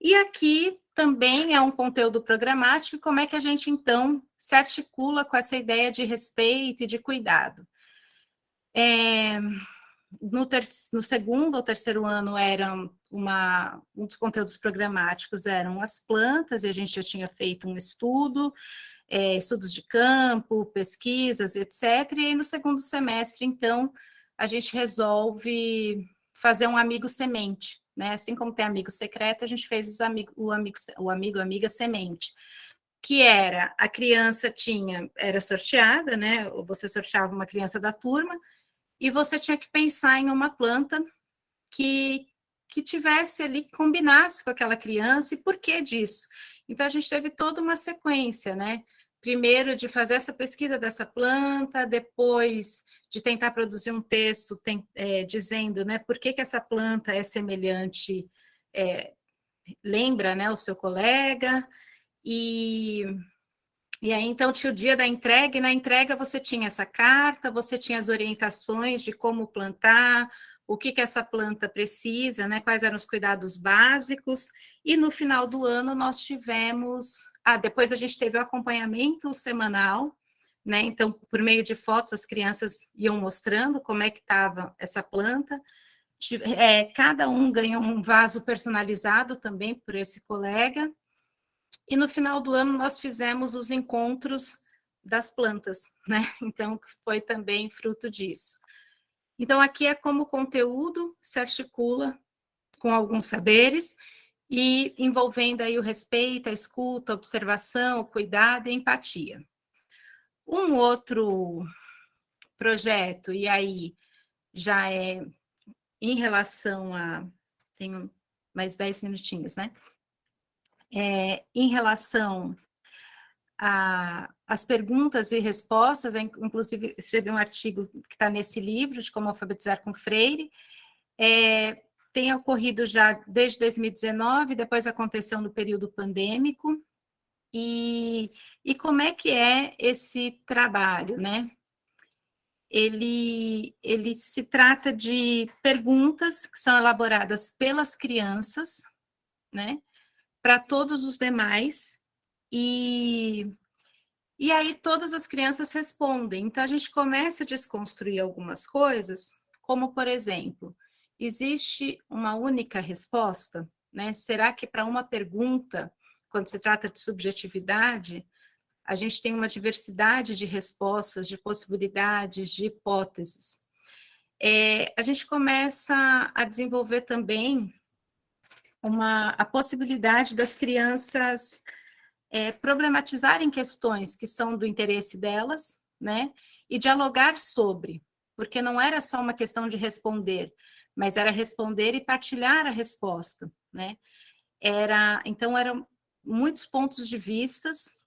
E aqui também é um conteúdo programático, e como é que a gente, então, se articula com essa ideia de respeito e de cuidado. No segundo ou terceiro ano eram um dos conteúdos programáticos eram as plantas, e a gente já tinha feito um estudo, estudos de campo, pesquisas, etc. E aí no segundo semestre, então, a gente resolve fazer um amigo semente, né? Assim como tem amigo secreto, a gente fez o amigo amiga semente. que era, a criança era sorteada, né? Ou você sorteava uma criança da turma, e você tinha que pensar em uma planta que tivesse ali, que combinasse com aquela criança, e por que disso? Então, a gente teve toda uma sequência, né? Primeiro, de fazer essa pesquisa dessa planta, depois de tentar produzir um texto dizendo, né, por que essa planta é semelhante, lembra, né, o seu colega, e aí, então, tinha o dia da entrega, e na entrega você tinha essa carta, você tinha as orientações de como plantar, o que essa planta precisa, né? Quais eram os cuidados básicos, e no final do ano nós tivemos... depois a gente teve o acompanhamento semanal, né? Então, por meio de fotos, as crianças iam mostrando como é que estava essa planta. Cada um ganhou um vaso personalizado também por esse colega, e no final do ano nós fizemos os encontros das plantas, né? Então, foi também fruto disso. Então, aqui é como o conteúdo se articula com alguns saberes e envolvendo aí o respeito, a escuta, a observação, o cuidado e a empatia. Um outro projeto, e aí já é em relação a... Tenho mais 10 minutinhos, né? Em relação as perguntas e respostas, inclusive escrevi um artigo que está nesse livro, de como alfabetizar com Freire, tem ocorrido já desde 2019, depois aconteceu no período pandêmico, e como é que é esse trabalho, né? Ele se trata de perguntas que são elaboradas pelas crianças, né, para todos os demais, e aí todas as crianças respondem. Então, a gente começa a desconstruir algumas coisas, como, por exemplo, existe uma única resposta, né? Será que para uma pergunta, quando se trata de subjetividade, a gente tem uma diversidade de respostas, de possibilidades, de hipóteses? A gente começa a desenvolver também a possibilidade das crianças problematizarem questões que são do interesse delas, né, e dialogar sobre, porque não era só uma questão de responder, mas era responder e partilhar a resposta, né? Então, eram muitos pontos de vistas,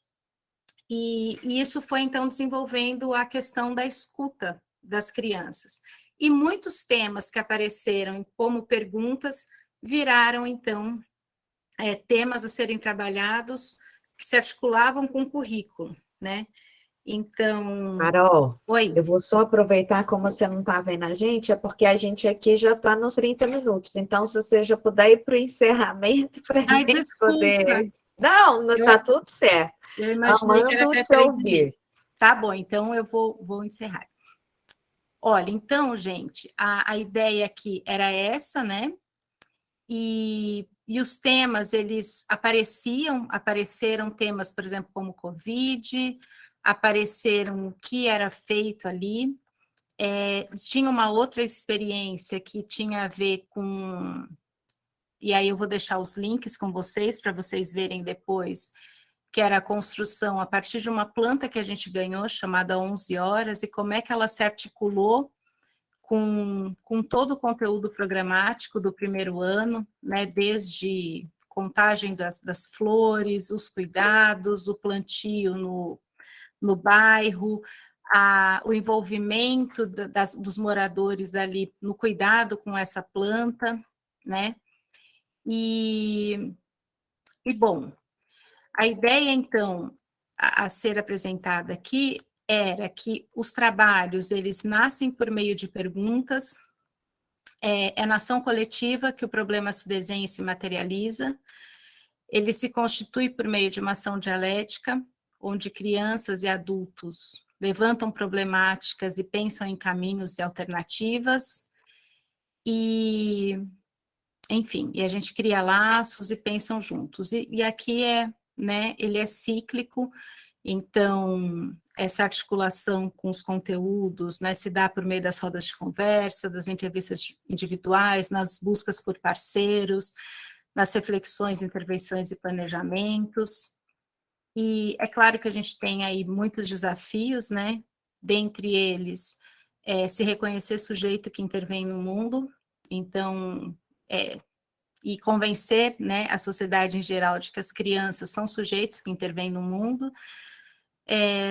e isso foi, então, desenvolvendo a questão da escuta das crianças. E muitos temas que apareceram como perguntas viraram, então, temas a serem trabalhados que se articulavam com o currículo, né? Então... Carol, Oi. eu vou só aproveitar, como você não está vendo a gente, é porque a gente aqui já está nos 30 minutos, então se você já puder ir para o encerramento, para a gente Desculpa. poder... Não está tudo certo. Eu imaginei que era Amando até te ouvir. Tá bom, então eu vou encerrar. Olha, então, gente, a ideia aqui era essa, né? E os temas, eles apareceram temas, por exemplo, como Covid, apareceram o que era feito ali. Tinha uma outra experiência que tinha a ver com... E aí eu vou deixar os links com vocês, para vocês verem depois, que era a construção a partir de uma planta que a gente ganhou, chamada 11 Horas, e como é que ela se articulou com todo o conteúdo programático do primeiro ano, né, desde contagem das flores, os cuidados, o plantio no bairro, o envolvimento dos moradores ali no cuidado com essa planta, né? E bom, a ideia, então, a ser apresentada aqui era que os trabalhos, eles nascem por meio de perguntas, na ação coletiva que o problema se desenha e se materializa, ele se constitui por meio de uma ação dialética, onde crianças e adultos levantam problemáticas e pensam em caminhos e alternativas, enfim, e a gente cria laços e pensam juntos. E aqui né, ele é cíclico, então essa articulação com os conteúdos, né, se dá por meio das rodas de conversa, das entrevistas individuais, nas buscas por parceiros, nas reflexões, intervenções e planejamentos. E é claro que a gente tem aí muitos desafios, né? Dentre eles, se reconhecer sujeito que intervém no mundo, então, e convencer, né, a sociedade em geral de que as crianças são sujeitos que intervêm no mundo,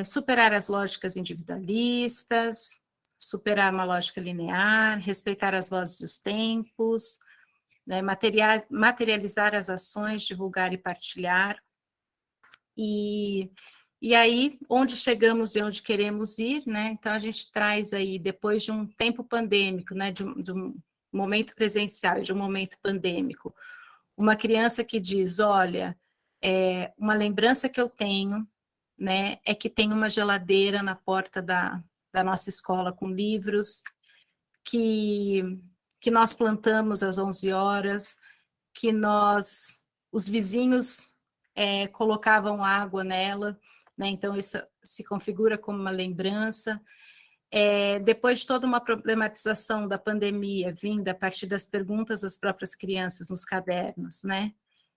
superar as lógicas individualistas, superar uma lógica linear, respeitar as vozes dos tempos, né, materializar as ações, divulgar e partilhar. E aí, onde chegamos e onde queremos ir, né? Então, a gente traz aí, depois de um tempo pandêmico, né, de um momento presencial e de um momento pandêmico, uma criança que diz, olha, uma lembrança que eu tenho, né, é que tem uma geladeira na porta da nossa escola com livros, que nós plantamos às 11 horas, que os vizinhos colocavam água nela, né? Então isso se configura como uma lembrança. Depois de toda uma problematização da pandemia, vinda a partir das perguntas das próprias crianças nos cadernos, né?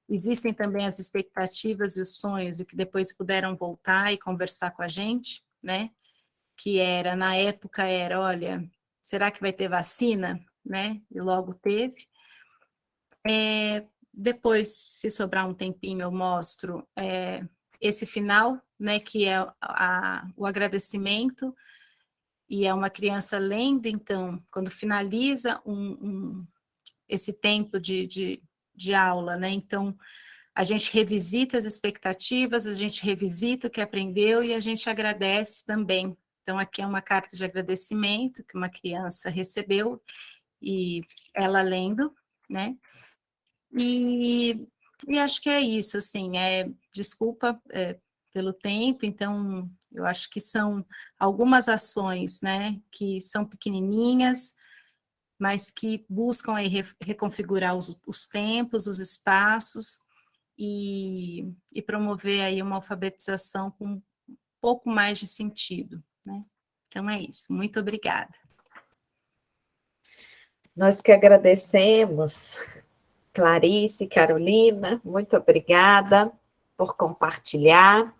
Existem também as expectativas e os sonhos, e que depois puderam voltar e conversar com a gente, né? Que na época, olha, será que vai ter vacina? Né? E logo teve. Depois, se sobrar um tempinho, eu mostro esse final, né, que é o agradecimento, e é uma criança lendo, então, quando finaliza esse tempo de aula, né, então, a gente revisita as expectativas, a gente revisita o que aprendeu e a gente agradece também. Então, aqui é uma carta de agradecimento que uma criança recebeu, e ela lendo, né, e acho que é isso, assim, desculpa pelo tempo, então, eu acho que são algumas ações, né, que são pequenininhas, mas que buscam aí reconfigurar os tempos, os espaços, e promover aí uma alfabetização com um pouco mais de sentido, né? Então é isso, muito obrigada. Nós que agradecemos, Clarice, Carolina, muito obrigada por compartilhar.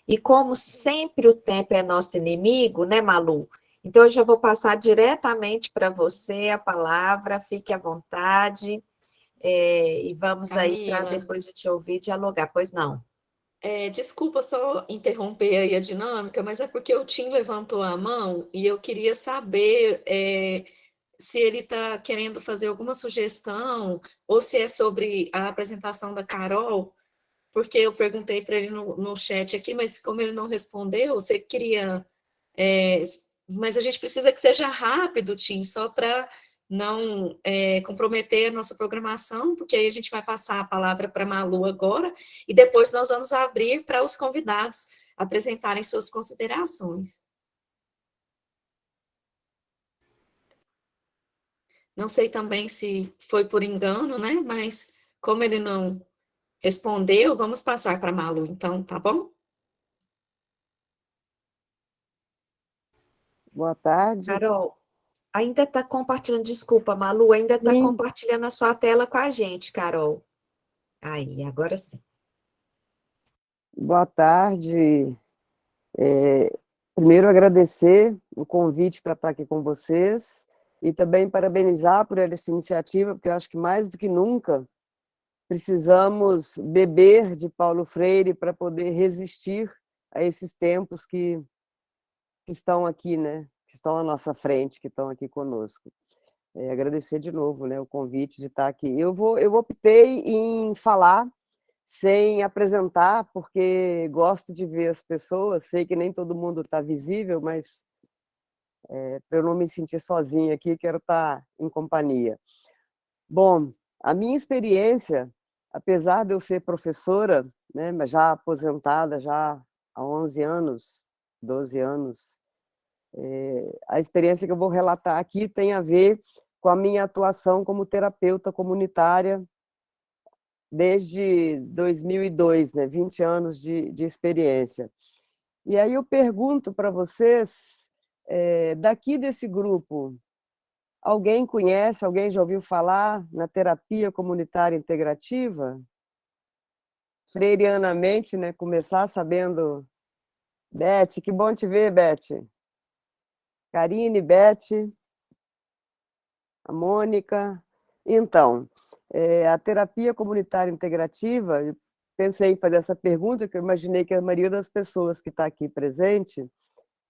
E como sempre o tempo é nosso inimigo, né, Malu? Então, eu já vou passar diretamente para você a palavra, fique à vontade, e vamos aí para Camila, depois de te ouvir dialogar, pois não. Desculpa só interromper aí a dinâmica, mas é porque o Tim levantou a mão e eu queria saber se ele está querendo fazer alguma sugestão ou se é sobre a apresentação da Carol, porque eu perguntei para ele no chat aqui, mas como ele não respondeu, você queria... mas a gente precisa que seja rápido, Tim, só para não comprometer a nossa programação, porque aí a gente vai passar a palavra para a Malu agora, e depois nós vamos abrir para os convidados apresentarem suas considerações. Não sei também se foi por engano, né? Mas como ele não respondeu, vamos passar para a Malu, então, tá bom? Boa tarde. Carol, ainda está compartilhando, desculpa, Malu, ainda está compartilhando a sua tela com a gente, Carol. Aí, agora sim. Boa tarde. Primeiro, agradecer o convite para estar aqui com vocês e também parabenizar por essa iniciativa, porque eu acho que mais do que nunca precisamos beber de Paulo Freire para poder resistir a esses tempos que estão aqui, né? Que estão à nossa frente, que estão aqui conosco. Agradecer de novo, né, o convite de estar aqui. Eu optei em falar sem apresentar, porque gosto de ver as pessoas, sei que nem todo mundo está visível, mas para eu não me sentir sozinha aqui, quero estar em companhia. Bom, a minha experiência, apesar de eu ser professora, né, mas já aposentada já há 11 anos, 12 anos, a experiência que eu vou relatar aqui tem a ver com a minha atuação como terapeuta comunitária desde 2002, né, 20 anos de experiência. E aí eu pergunto para vocês, daqui desse grupo, alguém conhece, alguém já ouviu falar na terapia comunitária integrativa? freirianamente, né, começar sabendo... Beth, que bom te ver, Beth. Karine, Beth, a Mônica. Então, a terapia comunitária integrativa, eu pensei em fazer essa pergunta, que eu imaginei que a maioria das pessoas que está aqui presente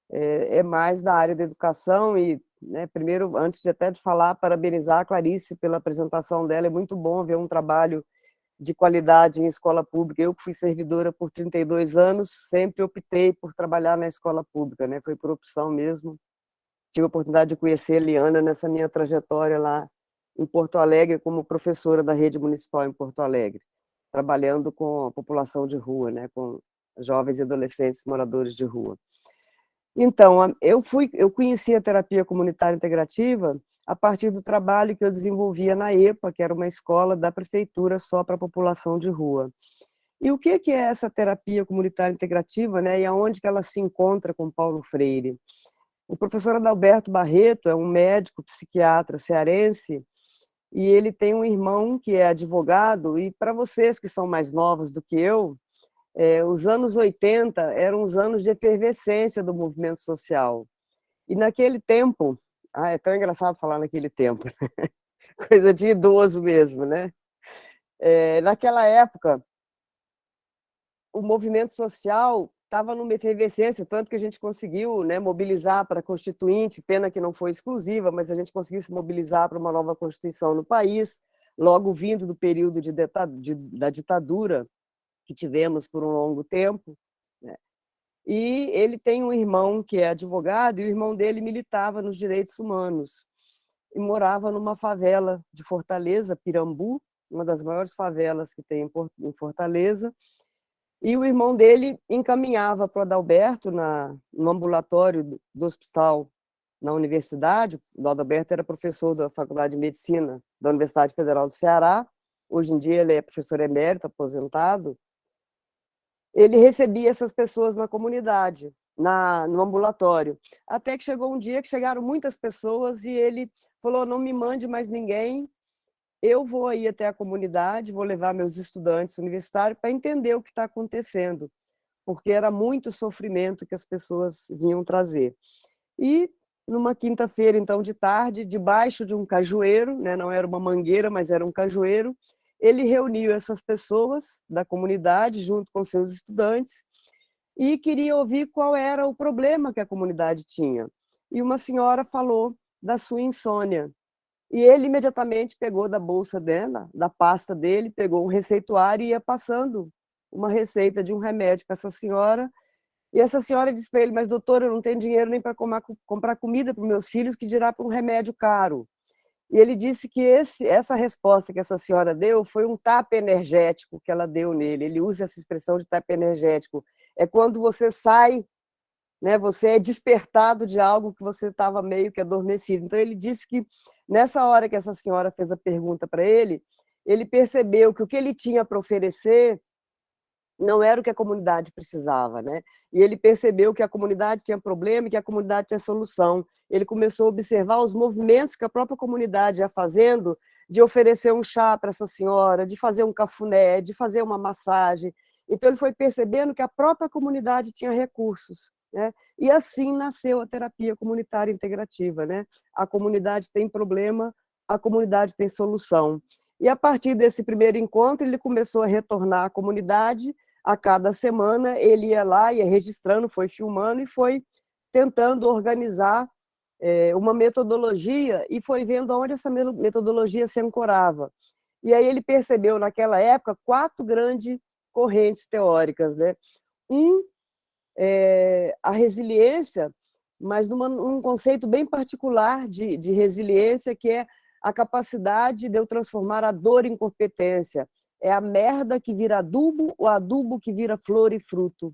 é mais da área da educação e, né, primeiro, antes de até de falar, parabenizar a Clarice pela apresentação dela, é muito bom ver um trabalho de qualidade em escola pública. Eu que fui servidora por 32 anos, sempre optei por trabalhar na escola pública, né? Foi por opção mesmo. Tive a oportunidade de conhecer a Eliana nessa minha trajetória lá em Porto Alegre, como professora da rede municipal em Porto Alegre, trabalhando com a população de rua, né? Com jovens e adolescentes moradores de rua. Então, eu conheci a terapia comunitária integrativa a partir do trabalho que eu desenvolvia na EPA, que era uma escola da prefeitura só para a população de rua. E o que é essa terapia comunitária integrativa, né? E aonde que ela se encontra com Paulo Freire? O professor Adalberto Barreto é um médico psiquiatra cearense e ele tem um irmão que é advogado, e para vocês que são mais novos do que eu, os anos 80 eram os anos de efervescência do movimento social. E naquele tempo, é tão engraçado falar naquele tempo, coisa de idoso mesmo, né? Naquela época, o movimento social estava numa efervescência, tanto que a gente conseguiu, né, mobilizar para a Constituinte, pena que não foi exclusiva, mas a gente conseguiu se mobilizar para uma nova Constituição no país, logo vindo do período da ditadura que tivemos por um longo tempo, né? E ele tem um irmão que é advogado, e o irmão dele militava nos direitos humanos, e morava numa favela de Fortaleza, Pirambu, uma das maiores favelas que tem em Fortaleza, e o irmão dele encaminhava para o Adalberto, no ambulatório do hospital, na universidade. O Adalberto era professor da Faculdade de Medicina da Universidade Federal do Ceará, hoje em dia ele é professor emérito, aposentado. Ele recebia essas pessoas na comunidade, no ambulatório, até que chegou um dia que chegaram muitas pessoas e ele falou: não me mande mais ninguém, eu vou aí até a comunidade, vou levar meus estudantes universitários para entender o que está acontecendo, porque era muito sofrimento que as pessoas vinham trazer. E numa quinta-feira, então, de tarde, debaixo de um cajueiro, né, não era uma mangueira, mas era um cajueiro, ele reuniu essas pessoas da comunidade junto com seus estudantes e queria ouvir qual era o problema que a comunidade tinha. E uma senhora falou da sua insônia. E ele imediatamente pegou da bolsa dela, da pasta dele, pegou um receituário e ia passando uma receita de um remédio para essa senhora. E essa senhora disse para ele: mas doutor, eu não tenho dinheiro nem para comprar comida para os meus filhos, que dirá para um remédio caro. E ele disse que essa resposta que essa senhora deu foi um tapa energético que ela deu nele. Ele usa essa expressão de tapa energético. É quando você sai, né, você é despertado de algo que você estava meio que adormecido. Então, ele disse que, nessa hora que essa senhora fez a pergunta para ele percebeu que o que ele tinha para oferecer não era o que a comunidade precisava, né? E ele percebeu que a comunidade tinha problema e que a comunidade tinha solução. Ele começou a observar os movimentos que a própria comunidade ia fazendo, de oferecer um chá para essa senhora, de fazer um cafuné, de fazer uma massagem. Então, ele foi percebendo que a própria comunidade tinha recursos, né? E assim nasceu a terapia comunitária integrativa, né? A comunidade tem problema, a comunidade tem solução. E a partir desse primeiro encontro, ele começou a retornar à comunidade. A cada semana ele ia lá, ia registrando, foi filmando e foi tentando organizar uma metodologia e foi vendo onde essa metodologia se ancorava. E aí ele percebeu, naquela época, 4 grandes correntes teóricas, né? A resiliência, mas num conceito bem particular de resiliência, que é a capacidade de eu transformar a dor em competência. É a merda que vira adubo, o adubo que vira flor e fruto.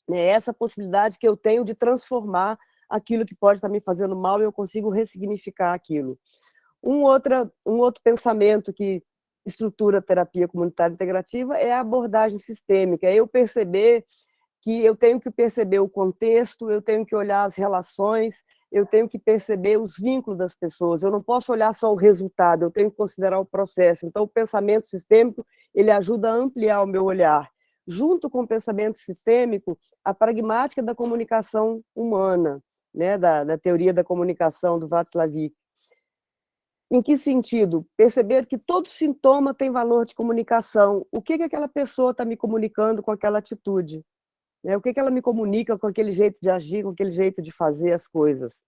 É essa possibilidade que eu tenho de transformar aquilo que pode estar me fazendo mal e eu consigo ressignificar aquilo. Um outro pensamento que estrutura a terapia comunitária integrativa é a abordagem sistêmica. É eu perceber que eu tenho que perceber o contexto, eu tenho que olhar as relações, eu tenho que perceber os vínculos das pessoas. Eu não posso olhar só o resultado, eu tenho que considerar o processo. Então, o pensamento sistêmico ele ajuda a ampliar o meu olhar. Junto com o pensamento sistêmico, a pragmática da comunicação humana, né, da teoria da comunicação do Václavic. Em que sentido? Perceber que todo sintoma tem valor de comunicação. O que aquela pessoa está me comunicando com aquela atitude? Né? O que ela me comunica com aquele jeito de agir, com aquele jeito de fazer as coisas?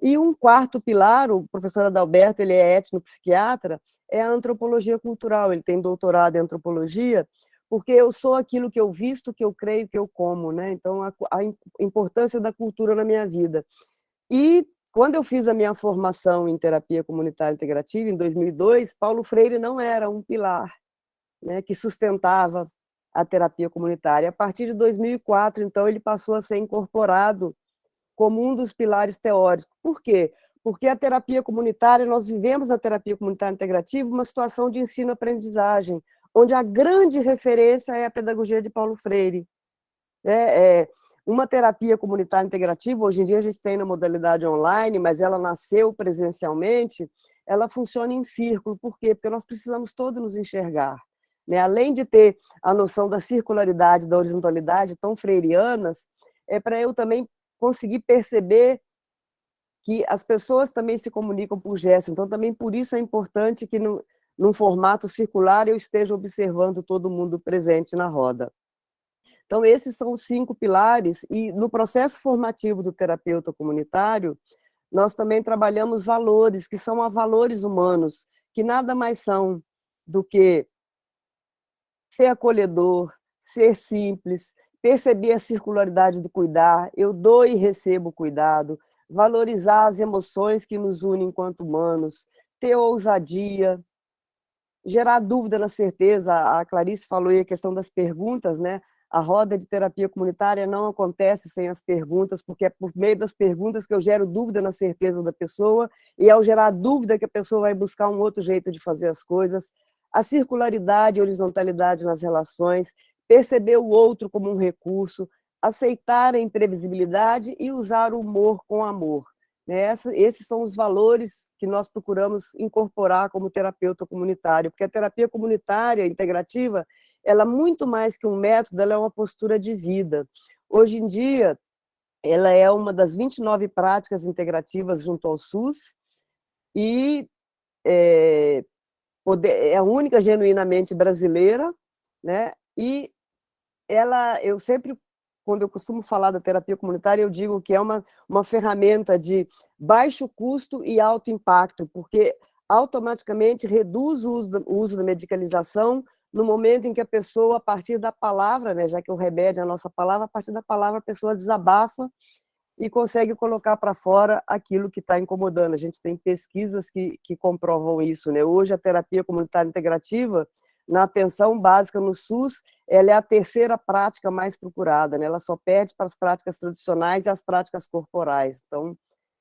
E um quarto pilar, o professor Adalberto, ele é etnopsiquiatra, é a antropologia cultural. Ele tem doutorado em antropologia, porque eu sou aquilo que eu visto, que eu creio, que eu como, né? Então, a importância da cultura na minha vida. E quando eu fiz a minha formação em terapia comunitária integrativa, em 2002, Paulo Freire não era um pilar, né, que sustentava a terapia comunitária. A partir de 2004, então, ele passou a ser incorporado como um dos pilares teóricos. Por quê? Porque a terapia comunitária, nós vivemos na terapia comunitária integrativa uma situação de ensino-aprendizagem, onde a grande referência é a pedagogia de Paulo Freire. Uma terapia comunitária integrativa, hoje em dia a gente tem na modalidade online, mas ela nasceu presencialmente, ela funciona em círculo. Por quê? Porque nós precisamos todos nos enxergar. Né? Além de ter a noção da circularidade, da horizontalidade tão freirianas, é para eu também conseguir perceber que as pessoas também se comunicam por gestos. Então, também por isso é importante que, num formato circular, eu esteja observando todo mundo presente na roda. Então, esses são os 5 pilares, e no processo formativo do terapeuta comunitário, nós também trabalhamos valores, que são valores humanos, que nada mais são do que ser acolhedor, ser simples, perceber a circularidade do cuidar, eu dou e recebo cuidado, valorizar as emoções que nos unem enquanto humanos, ter ousadia, gerar dúvida na certeza. A Clarice falou aí a questão das perguntas, né? A roda de terapia comunitária não acontece sem as perguntas, porque é por meio das perguntas que eu gero dúvida na certeza da pessoa, e ao gerar dúvida que a pessoa vai buscar um outro jeito de fazer as coisas. A circularidade e horizontalidade nas relações, perceber o outro como um recurso, aceitar a imprevisibilidade e usar o humor com amor. Esses são os valores que nós procuramos incorporar como terapeuta comunitário, porque a terapia comunitária integrativa, ela, muito mais que um método, ela é uma postura de vida. Hoje em dia, ela é uma das 29 práticas integrativas junto ao SUS, e é a única genuinamente brasileira, né? E eu sempre, quando eu costumo falar da terapia comunitária, eu digo que é uma ferramenta de baixo custo e alto impacto, porque automaticamente reduz o uso da medicalização no momento em que a pessoa, a partir da palavra, né, já que o remédio é a nossa palavra, a partir da palavra a pessoa desabafa e consegue colocar para fora aquilo que está incomodando. A gente tem pesquisas que comprovam isso, né? Hoje, a terapia comunitária integrativa, na atenção básica no SUS, ela é a terceira prática mais procurada, né? Ela só perde para as práticas tradicionais e as práticas corporais. Então,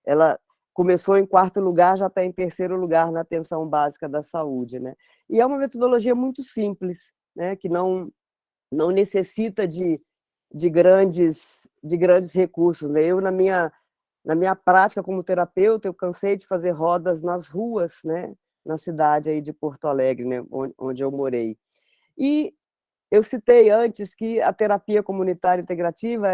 ela começou em 4º lugar, já está em 3º lugar na atenção básica da saúde, né? E é uma metodologia muito simples, né? Que não necessita de grandes recursos, né? Eu, na minha prática como terapeuta, eu cansei de fazer rodas nas ruas, né? Na cidade aí de Porto Alegre, né? Onde eu morei. E eu citei antes que a terapia comunitária integrativa,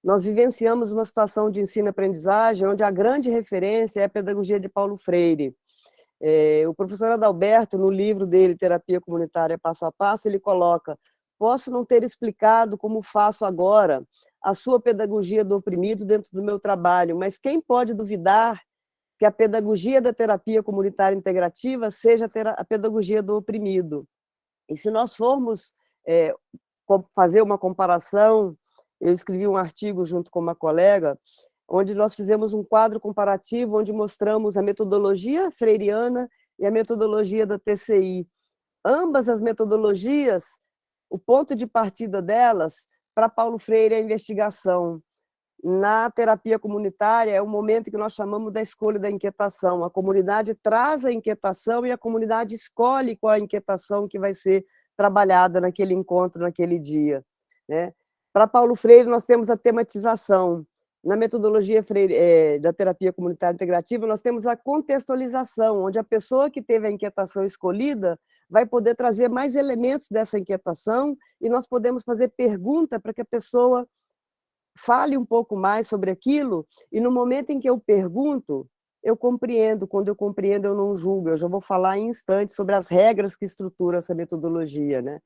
nós vivenciamos uma situação de ensino-aprendizagem onde a grande referência é a pedagogia de Paulo Freire. O professor Adalberto, no livro dele, Terapia Comunitária Passo a Passo, ele coloca: posso não ter explicado como faço agora a sua pedagogia do oprimido dentro do meu trabalho, mas quem pode duvidar que a pedagogia da terapia comunitária integrativa seja a pedagogia do oprimido? E se nós formos fazer uma comparação, eu escrevi um artigo junto com uma colega, onde nós fizemos um quadro comparativo, onde mostramos a metodologia freiriana e a metodologia da TCI. Ambas as metodologias, o ponto de partida delas, para Paulo Freire, é a investigação. Na terapia comunitária, é o momento que nós chamamos da escolha da inquietação. A comunidade traz a inquietação e a comunidade escolhe qual a inquietação que vai ser trabalhada naquele encontro, naquele dia, né? Para Paulo Freire, nós temos a tematização. Na metodologia da terapia comunitária integrativa, nós temos a contextualização, onde a pessoa que teve a inquietação escolhida vai poder trazer mais elementos dessa inquietação e nós podemos fazer pergunta para que a pessoa fale um pouco mais sobre aquilo, e no momento em que eu pergunto, eu compreendo. Quando eu compreendo, eu não julgo. Eu já vou falar em instantes sobre as regras que estruturam essa metodologia, né?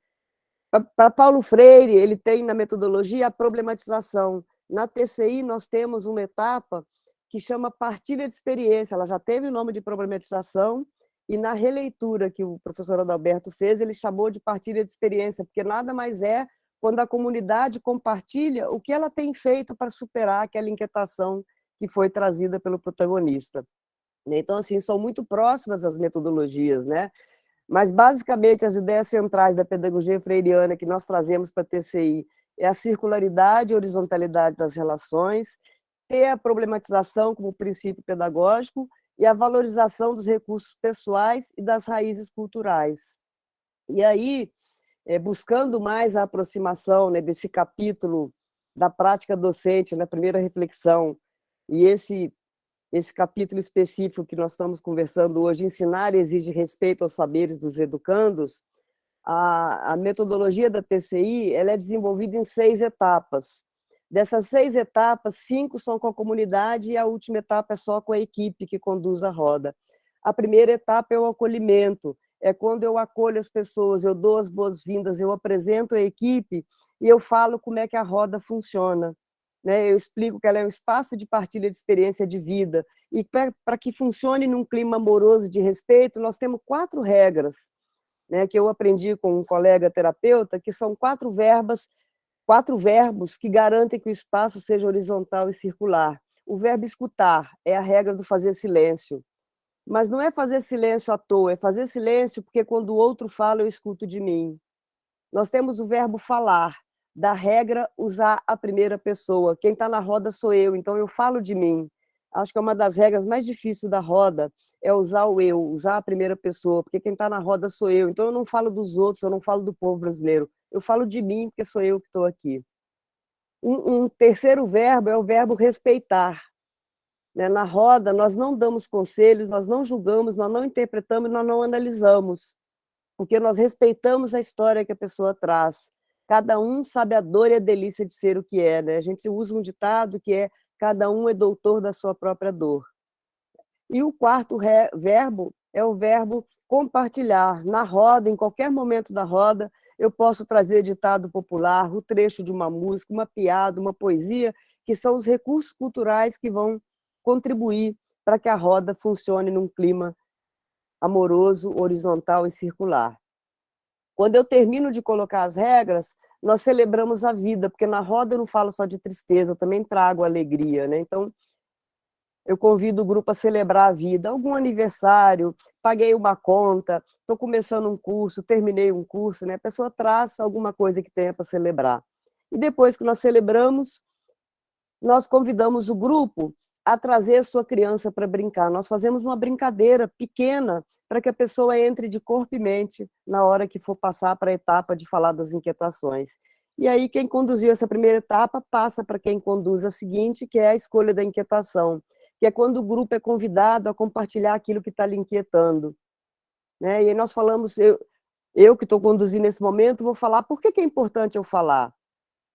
Para Paulo Freire, ele tem na metodologia a problematização. Na TCI, nós temos uma etapa que chama partilha de experiência. Ela já teve o nome de problematização, e na releitura que o professor Adalberto fez, ele chamou de partilha de experiência, porque nada mais é quando a comunidade compartilha o que ela tem feito para superar aquela inquietação que foi trazida pelo protagonista. Então, assim, são muito próximas as metodologias, né? Mas, basicamente, as ideias centrais da pedagogia freiriana que nós trazemos para a TCI é a circularidade e horizontalidade das relações, ter a problematização como princípio pedagógico e a valorização dos recursos pessoais e das raízes culturais. E aí, buscando mais a aproximação, né, desse capítulo da prática docente, na primeira reflexão, e esse capítulo específico que nós estamos conversando hoje, ensinar exige respeito aos saberes dos educandos, a metodologia da TCI ela é desenvolvida em 6 etapas. Dessas 6 etapas, 5 são com a comunidade e a última etapa é só com a equipe que conduz a roda. A primeira etapa é o acolhimento, é quando eu acolho as pessoas, eu dou as boas-vindas, eu apresento a equipe e eu falo como é que a roda funciona. Eu explico que ela é um espaço de partilha de experiência de vida, e para que funcione num clima amoroso de respeito, nós temos 4 regras, que eu aprendi com um colega terapeuta, que são 4 verbos que garantem que o espaço seja horizontal e circular. O verbo escutar é a regra do fazer silêncio, mas não é fazer silêncio à toa, é fazer silêncio porque quando o outro fala, eu escuto de mim. Nós temos o verbo falar, da regra usar a primeira pessoa. Quem está na roda sou eu, então eu falo de mim. Acho que é uma das regras mais difíceis da roda, é usar o eu, usar a primeira pessoa, porque quem está na roda sou eu. Então eu não falo dos outros, eu não falo do povo brasileiro, eu falo de mim, porque sou eu que estou aqui. Um terceiro verbo é o verbo respeitar. Na roda, nós não damos conselhos, nós não julgamos, nós não interpretamos, nós não analisamos, porque nós respeitamos a história que a pessoa traz. Cada um sabe a dor e a delícia de ser o que é. A gente usa um ditado que é: cada um é doutor da sua própria dor. E o quarto verbo é o verbo compartilhar. Na roda, em qualquer momento da roda, eu posso trazer ditado popular, o trecho de uma música, uma piada, uma poesia, que são os recursos culturais que vão contribuir para que a roda funcione num clima amoroso, horizontal e circular. Quando eu termino de colocar as regras, nós celebramos a vida, porque na roda eu não falo só de tristeza, eu também trago alegria, Então, eu convido o grupo a celebrar a vida, algum aniversário, paguei uma conta, estou começando um curso, terminei um curso, A pessoa traz alguma coisa que tenha para celebrar. E depois que nós celebramos, nós convidamos o grupo a trazer a sua criança para brincar. Nós fazemos uma brincadeira pequena para que a pessoa entre de corpo e mente na hora que for passar para a etapa de falar das inquietações. E aí, quem conduziu essa primeira etapa passa para quem conduz a seguinte, que é a escolha da inquietação, que é quando o grupo é convidado a compartilhar aquilo que está lhe inquietando. E aí nós falamos, eu que estou conduzindo nesse momento, vou falar por que é importante eu falar.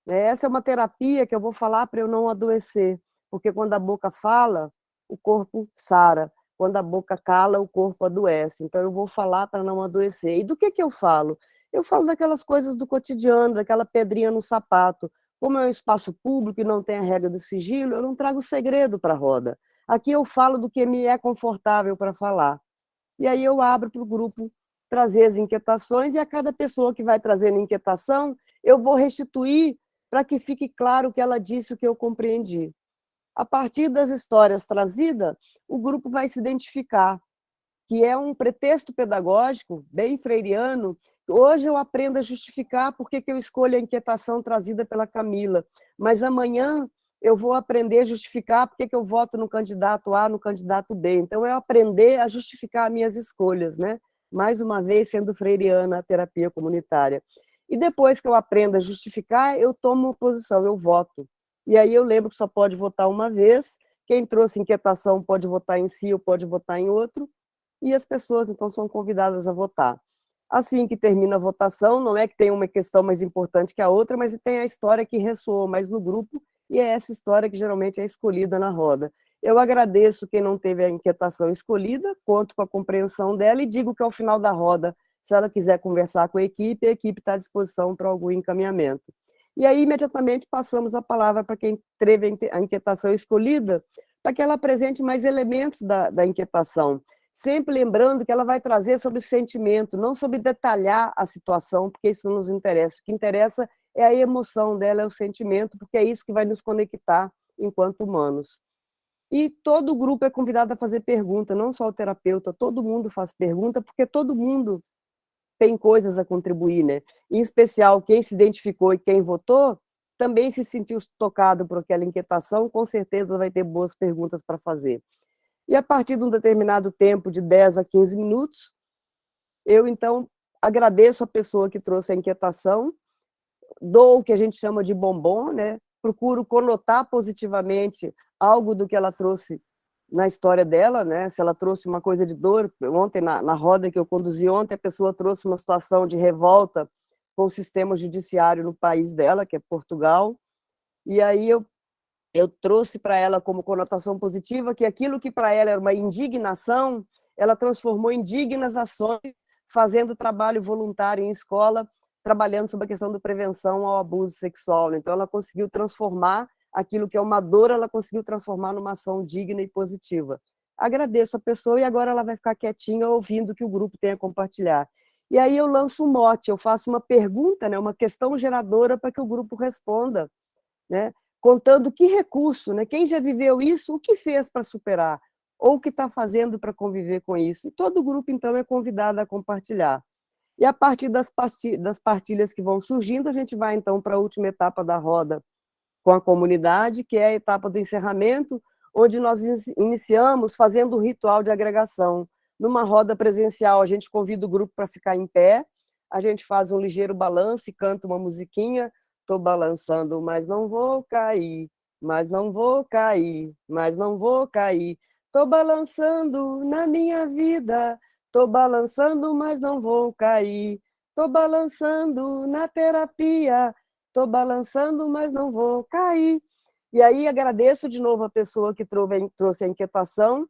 Essa é uma terapia que eu vou falar para eu não adoecer, porque quando a boca fala, o corpo sara. Quando a boca cala, o corpo adoece. Então, eu vou falar para não adoecer. E do que eu falo? Eu falo daquelas coisas do cotidiano, daquela pedrinha no sapato. Como é um espaço público e não tem a regra do sigilo, eu não trago segredo para a roda. Aqui eu falo do que me é confortável para falar. E aí eu abro para o grupo trazer as inquietações, e a cada pessoa que vai trazendo inquietação, eu vou restituir para que fique claro que ela disse o que eu compreendi. A partir das histórias trazidas, o grupo vai se identificar, que é um pretexto pedagógico bem freiriano. Hoje eu aprendo a justificar por que eu escolho a inquietação trazida pela Camila, mas amanhã eu vou aprender a justificar por que eu voto no candidato A, no candidato B. Então, é aprender a justificar minhas escolhas, Mais uma vez, sendo freiriana a terapia comunitária. E depois que eu aprendo a justificar, eu tomo uma posição, eu voto. E aí eu lembro que só pode votar uma vez, quem trouxe inquietação pode votar em si ou pode votar em outro, e as pessoas, então, são convidadas a votar. Assim que termina a votação, não é que tem uma questão mais importante que a outra, mas tem a história que ressoou mais no grupo, e é essa história que geralmente é escolhida na roda. Eu agradeço quem não teve a inquietação escolhida, conto com a compreensão dela e digo que ao final da roda, se ela quiser conversar com a equipe está à disposição para algum encaminhamento. E aí, imediatamente, passamos a palavra para quem teve a inquietação escolhida, para que ela apresente mais elementos da inquietação, sempre lembrando que ela vai trazer sobre sentimento, não sobre detalhar a situação, porque isso não nos interessa. O que interessa é a emoção dela, é o sentimento, porque é isso que vai nos conectar enquanto humanos. E todo o grupo é convidado a fazer pergunta, não só o terapeuta, todo mundo faz pergunta, porque todo mundo tem coisas a contribuir, né? Em especial, quem se identificou e quem votou, também se sentiu tocado por aquela inquietação, com certeza vai ter boas perguntas para fazer. E a partir de um determinado tempo, de 10 a 15 minutos, eu, então, agradeço a pessoa que trouxe a inquietação, dou o que a gente chama de bombom, né? Procuro conotar positivamente algo do que ela trouxe na história dela, né? Se ela trouxe uma coisa de dor, ontem, na roda que eu conduzi ontem, a pessoa trouxe uma situação de revolta com o sistema judiciário no país dela, que é Portugal, e aí eu trouxe para ela como conotação positiva que aquilo que para ela era uma indignação, ela transformou em dignas ações, fazendo trabalho voluntário em escola, trabalhando sobre a questão da prevenção ao abuso sexual. Então, ela conseguiu transformar aquilo que é uma dor, ela conseguiu transformar numa ação digna e positiva. Agradeço a pessoa e agora ela vai ficar quietinha ouvindo o que o grupo tem a compartilhar. E aí eu lanço um mote, eu faço uma pergunta, né, uma questão geradora para que o grupo responda, né, contando que recurso, né, quem já viveu isso, o que fez para superar, ou o que está fazendo para conviver com isso. E todo o grupo, então, é convidado a compartilhar. E a partir das partilhas que vão surgindo, a gente vai, então, para a última etapa da roda com a comunidade, que é a etapa do encerramento, onde nós iniciamos fazendo o ritual de agregação. Numa roda presencial, a gente convida o grupo para ficar em pé, a gente faz um ligeiro balanço e canta uma musiquinha, estou balançando, mas não vou cair, mas não vou cair, mas não vou cair, estou balançando na minha vida, estou balançando, mas não vou cair, estou balançando na terapia, estou balançando, mas não vou cair. E aí agradeço de novo a pessoa que trouxe a inquietação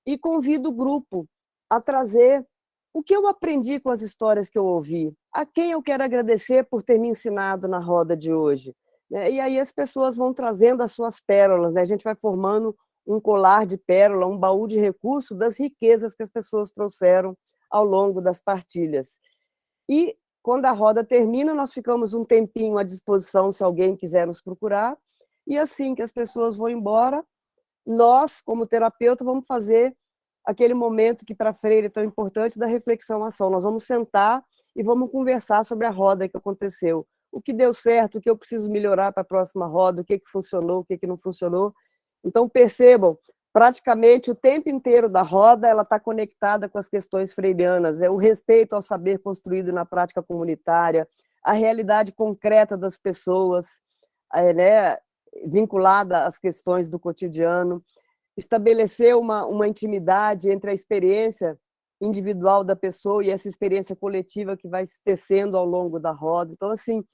e convido o grupo a trazer o que eu aprendi com as histórias que eu ouvi, a quem eu quero agradecer por ter me ensinado na roda de hoje. E aí as pessoas vão trazendo as suas pérolas, né? A gente vai formando um colar de pérola, um baú de recursos das riquezas que as pessoas trouxeram ao longo das partilhas. E quando a roda termina, nós ficamos um tempinho à disposição se alguém quiser nos procurar, e assim que as pessoas vão embora, nós, como terapeuta, vamos fazer aquele momento que para Freire é tão importante da reflexão-ação. Nós vamos sentar e vamos conversar sobre a roda que aconteceu. O que deu certo, o que eu preciso melhorar para a próxima roda, o que funcionou, o que não funcionou. Então, percebam, praticamente o tempo inteiro da roda ela está conectada com as questões freirianas, o respeito ao saber construído na prática comunitária, a realidade concreta das pessoas, né, vinculada às questões do cotidiano, estabelecer uma intimidade entre a experiência individual da pessoa e essa experiência coletiva que vai se tecendo ao longo da roda. Então, assim,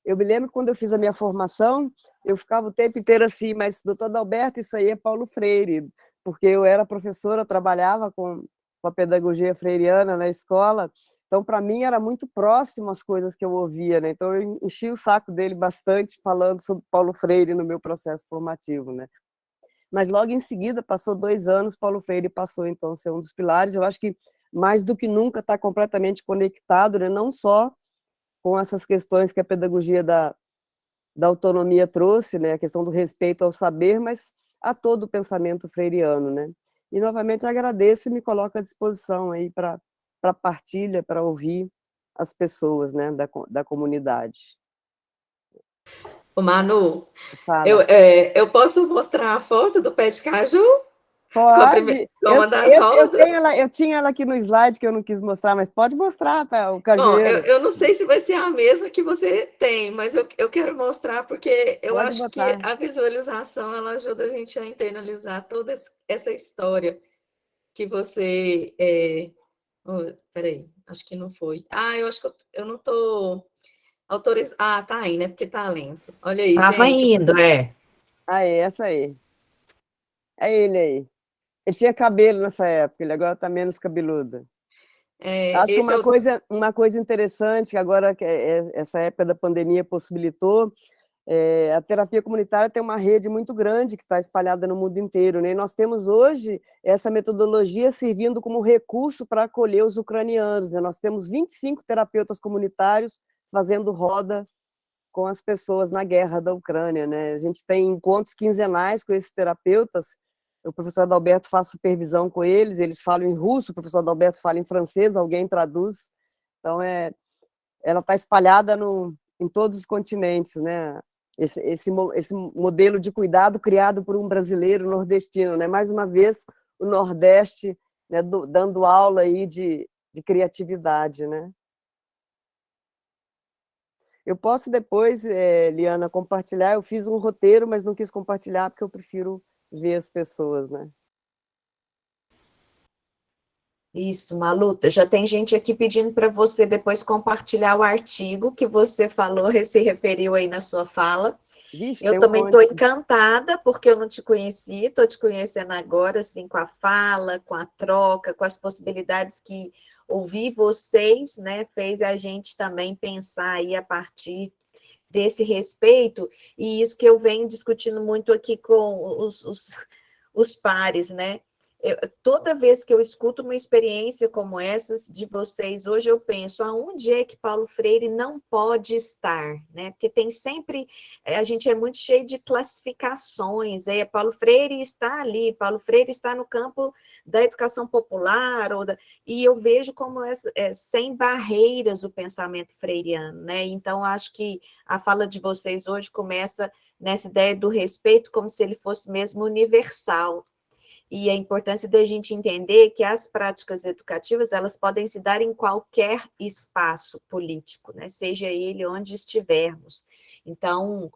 eu me lembro quando eu fiz a minha formação, eu ficava o tempo inteiro assim, mas, doutor Adalberto, isso aí é Paulo Freire, porque eu era professora, trabalhava com a pedagogia freiriana na escola, então, para mim, era muito próximo as coisas que eu ouvia, né? Então, eu enchi o saco dele bastante falando sobre Paulo Freire no meu processo formativo, né? Mas logo em seguida, passou 2 anos, Paulo Freire passou então a ser um dos pilares. Eu acho que mais do que nunca está completamente conectado, né? Não só com essas questões que a pedagogia da autonomia trouxe, né? A questão do respeito ao saber, mas a todo o pensamento freiriano, né? E novamente agradeço e me coloco à disposição aí para partilha, para ouvir as pessoas, né? da comunidade. Ô, Manu, Fala. eu posso mostrar a foto do pé de caju? Pode. Com uma das rodas? Eu tinha ela aqui no slide que eu não quis mostrar, mas pode mostrar para o Bom, cajueiro. eu não sei se vai ser a mesma que você tem, mas eu quero mostrar porque eu Pode acho que botar. a visualização ela ajuda a gente a internalizar toda essa história que você Peraí, acho que não foi. Eu acho que eu não estou autorizada. Tá aí, né? Porque tá lento. Olha aí, Tava gente. indo, é. Ah, é essa aí. É ele aí. Ele tinha cabelo nessa época, ele agora está menos cabeludo. Acho que Esse é uma coisa interessante, que agora que essa época da pandemia possibilitou, a terapia comunitária tem uma rede muito grande que está espalhada no mundo inteiro, né? E nós temos hoje essa metodologia servindo como recurso para acolher os ucranianos, né? Nós temos 25 terapeutas comunitários fazendo roda com as pessoas na guerra da Ucrânia, né? A gente tem encontros quinzenais com esses terapeutas. O professor Adalberto faz supervisão com eles, eles falam em russo, o professor Adalberto fala em francês, alguém traduz. Então, ela está espalhada em todos os continentes, né? Esse modelo de cuidado criado por um brasileiro nordestino, né? Mais uma vez, o Nordeste, né, dando aula aí de criatividade, né? Eu posso depois, Liana, compartilhar. Eu fiz um roteiro, mas não quis compartilhar porque eu prefiro ver as pessoas, né? Isso, Maluta. Já tem gente aqui pedindo para você depois compartilhar o artigo que você falou, se referiu aí na sua fala. Vixe, Eu tem um também estou monte. encantada, porque eu não te conheci, estou te conhecendo agora, assim, com a fala, com a troca, com as possibilidades que ouvir vocês, né, fez a gente também pensar aí a partir desse respeito, e isso que eu venho discutindo muito aqui com os pares, né? Toda vez que eu escuto uma experiência como essas de vocês, hoje eu penso, aonde é que Paulo Freire não pode estar, né? Porque tem sempre, a gente é muito cheio de classificações, Paulo Freire está ali, Paulo Freire está no campo da educação popular, e eu vejo como sem barreiras o pensamento freiriano, né? Então, acho que a fala de vocês hoje começa nessa ideia do respeito como se ele fosse mesmo universal, e a importância da gente entender que as práticas educativas, elas podem se dar em qualquer espaço político, né? Seja ele onde estivermos. Então,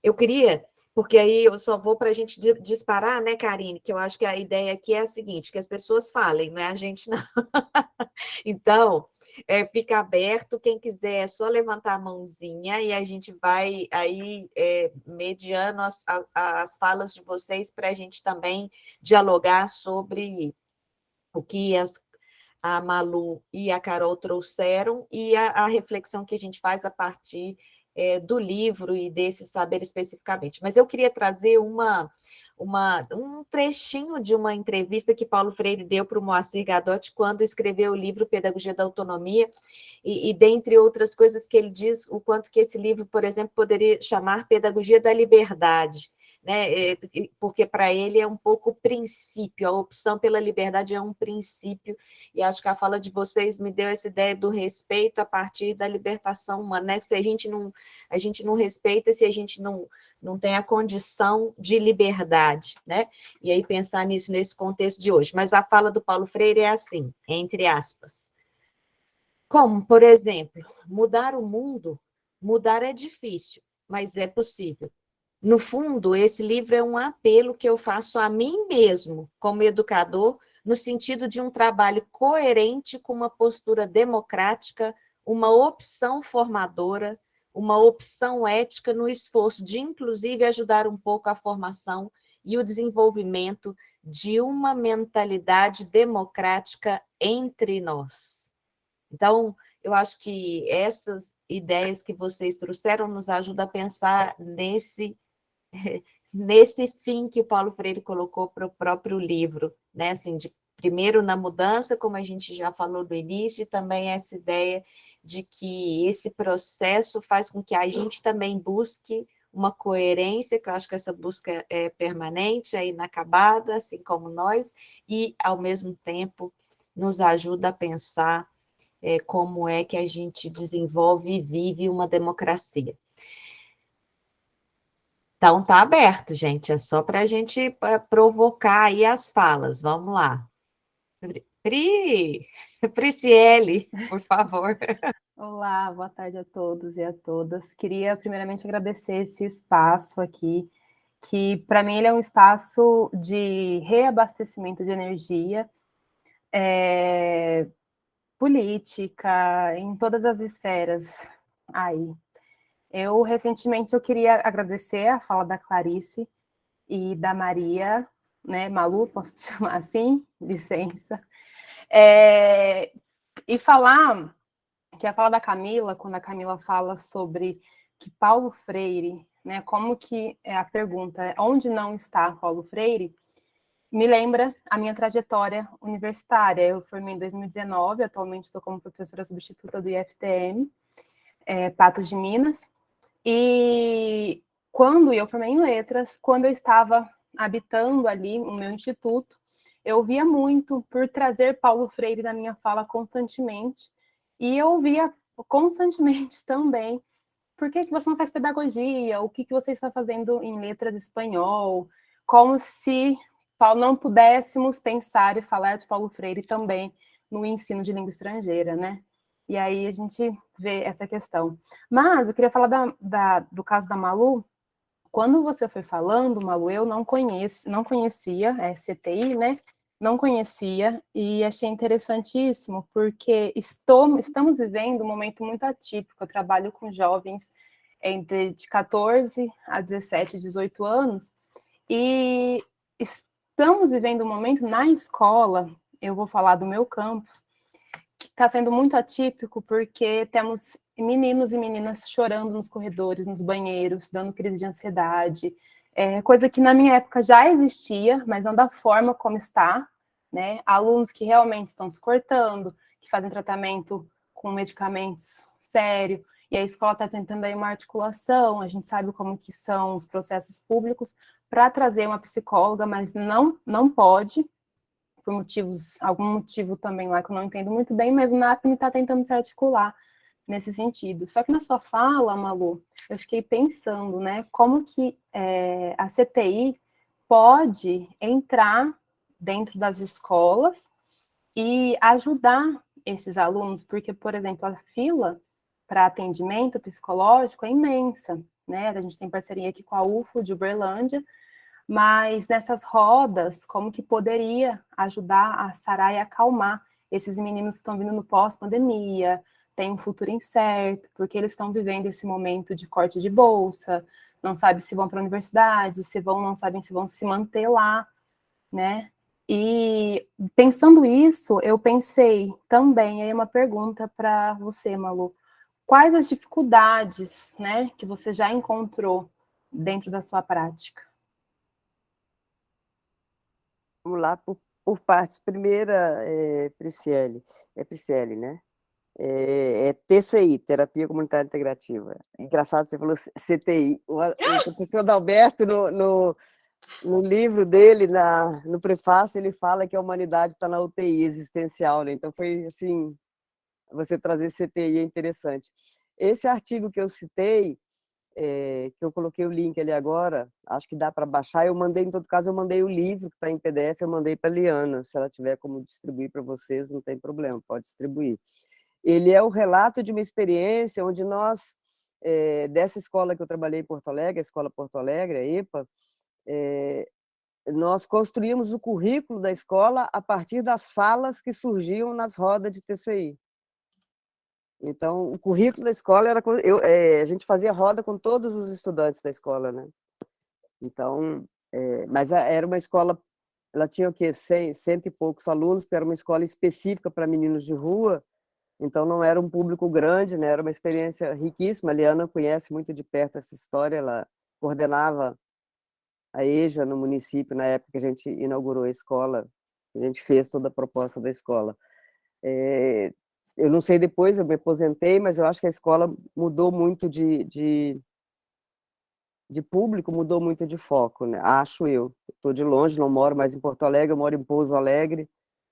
eu queria, porque aí eu só vou para a gente disparar, né, Karine, que eu acho que a ideia aqui é a seguinte, que as pessoas falem, não é a gente não. Então, fica aberto, quem quiser é só levantar a mãozinha e a gente vai aí mediando as falas de vocês para a gente também dialogar sobre o que a Malu e a Carol trouxeram e a reflexão que a gente faz a partir do livro e desse saber especificamente. Mas eu queria trazer um trechinho de uma entrevista que Paulo Freire deu para o Moacir Gadotti quando escreveu o livro Pedagogia da Autonomia, e dentre outras coisas que ele diz, o quanto que esse livro, por exemplo, poderia chamar Pedagogia da Liberdade, né? Porque para ele é um pouco princípio, a opção pela liberdade é um princípio, e acho que a fala de vocês me deu essa ideia do respeito a partir da libertação humana, né? Se a gente não respeita, se a gente não tem a condição de liberdade, né? E aí pensar nisso nesse contexto de hoje. Mas a fala do Paulo Freire é assim, entre aspas. Como, por exemplo, mudar o mundo, mudar é difícil, mas é possível. No fundo, esse livro é um apelo que eu faço a mim mesmo, como educador, no sentido de um trabalho coerente com uma postura democrática, uma opção formadora, uma opção ética no esforço de, inclusive, ajudar um pouco a formação e o desenvolvimento de uma mentalidade democrática entre nós. Então, eu acho que essas ideias que vocês trouxeram nos ajudam a pensar nesse fim que o Paulo Freire colocou para o próprio livro, né? Assim, primeiro na mudança, como a gente já falou no início, e também essa ideia de que esse processo faz com que a gente também busque uma coerência, que eu acho que essa busca é permanente, é inacabada, assim como nós, e, ao mesmo tempo, nos ajuda a pensar como é que a gente desenvolve e vive uma democracia. Então, tá aberto, gente, é só para a gente provocar aí as falas, vamos lá. Prisciele, por favor. Olá, boa tarde a todos e a todas. Queria primeiramente agradecer esse espaço aqui, que para mim ele é um espaço de reabastecimento de energia, política, em todas as esferas aí. Recentemente, eu queria agradecer a fala da Clarice e da Maria, né, Malu, posso te chamar assim? Licença. E falar que a fala da Camila, quando a Camila fala sobre que Paulo Freire, né, como que é a pergunta, onde não está Paulo Freire, me lembra a minha trajetória universitária. Eu formei em 2019, atualmente estou como professora substituta do IFTM, Patos de Minas, e quando eu formei em letras, quando eu estava habitando ali o meu instituto, eu via muito por trazer Paulo Freire na minha fala constantemente, e eu via constantemente também por que você não faz pedagogia, o que você está fazendo em letras espanhol, como se não pudéssemos pensar e falar de Paulo Freire também no ensino de língua estrangeira, né? E aí a gente vê essa questão. Mas eu queria falar do caso da Malu. Quando você foi falando, Malu, eu não conhecia CTI, né? Não conhecia e achei interessantíssimo, porque estamos vivendo um momento muito atípico. Eu trabalho com jovens de 14 a 17, 18 anos, e estamos vivendo um momento na escola, eu vou falar do meu campus, que está sendo muito atípico, porque temos meninos e meninas chorando nos corredores, nos banheiros, dando crise de ansiedade, coisa que na minha época já existia, mas não da forma como está, né? Alunos que realmente estão se cortando, que fazem tratamento com medicamentos sério, e a escola está tentando aí uma articulação, a gente sabe como que são os processos públicos, para trazer uma psicóloga, mas não pode, por algum motivo também lá que eu não entendo muito bem, mas o NAPNE está tentando se articular nesse sentido. Só que na sua fala, Malu, eu fiquei pensando, né, como que a CTI pode entrar dentro das escolas e ajudar esses alunos, porque, por exemplo, a fila para atendimento psicológico é imensa, né? A gente tem parceria aqui com a UFO de Uberlândia, mas nessas rodas, como que poderia ajudar a sarar e acalmar esses meninos que estão vindo no pós-pandemia, tem um futuro incerto, porque eles estão vivendo esse momento de corte de bolsa, não sabem se vão para a universidade, não sabem se vão se manter lá, né? E pensando isso, eu pensei também, aí uma pergunta para você, Malu, quais as dificuldades, né, que você já encontrou dentro da sua prática? Vamos lá por partes. Primeira, Priscile, né? TCI, Terapia Comunitária Integrativa. Engraçado, você falou CTI. O professor Adalberto, no livro dele, no prefácio, ele fala que a humanidade está na UTI existencial, né? Então foi assim, você trazer CTI é interessante. Esse artigo que eu citei, que eu coloquei o link ali agora, acho que dá para baixar, em todo caso, eu mandei o livro que está em PDF, eu mandei para a Liana, se ela tiver como distribuir para vocês, não tem problema, pode distribuir. Ele é o relato de uma experiência onde nós, dessa escola que eu trabalhei em Porto Alegre, a Escola Porto Alegre, a EPA, nós construímos o currículo da escola a partir das falas que surgiam nas rodas de TCI. Então, o currículo da escola era... a gente fazia roda com todos os estudantes da escola, né? Então, mas era uma escola... Ela tinha o quê? 100 e poucos alunos, porque era uma escola específica para meninos de rua, então não era um público grande, né? Era uma experiência riquíssima. A Liana conhece muito de perto essa história, ela coordenava a EJA no município, na época que a gente inaugurou a escola, a gente fez toda a proposta da escola. Eu não sei depois, eu me aposentei, mas eu acho que a escola mudou muito de público, mudou muito de foco, né? Acho eu. Estou de longe, não moro mais em Porto Alegre, eu moro em Pouso Alegre,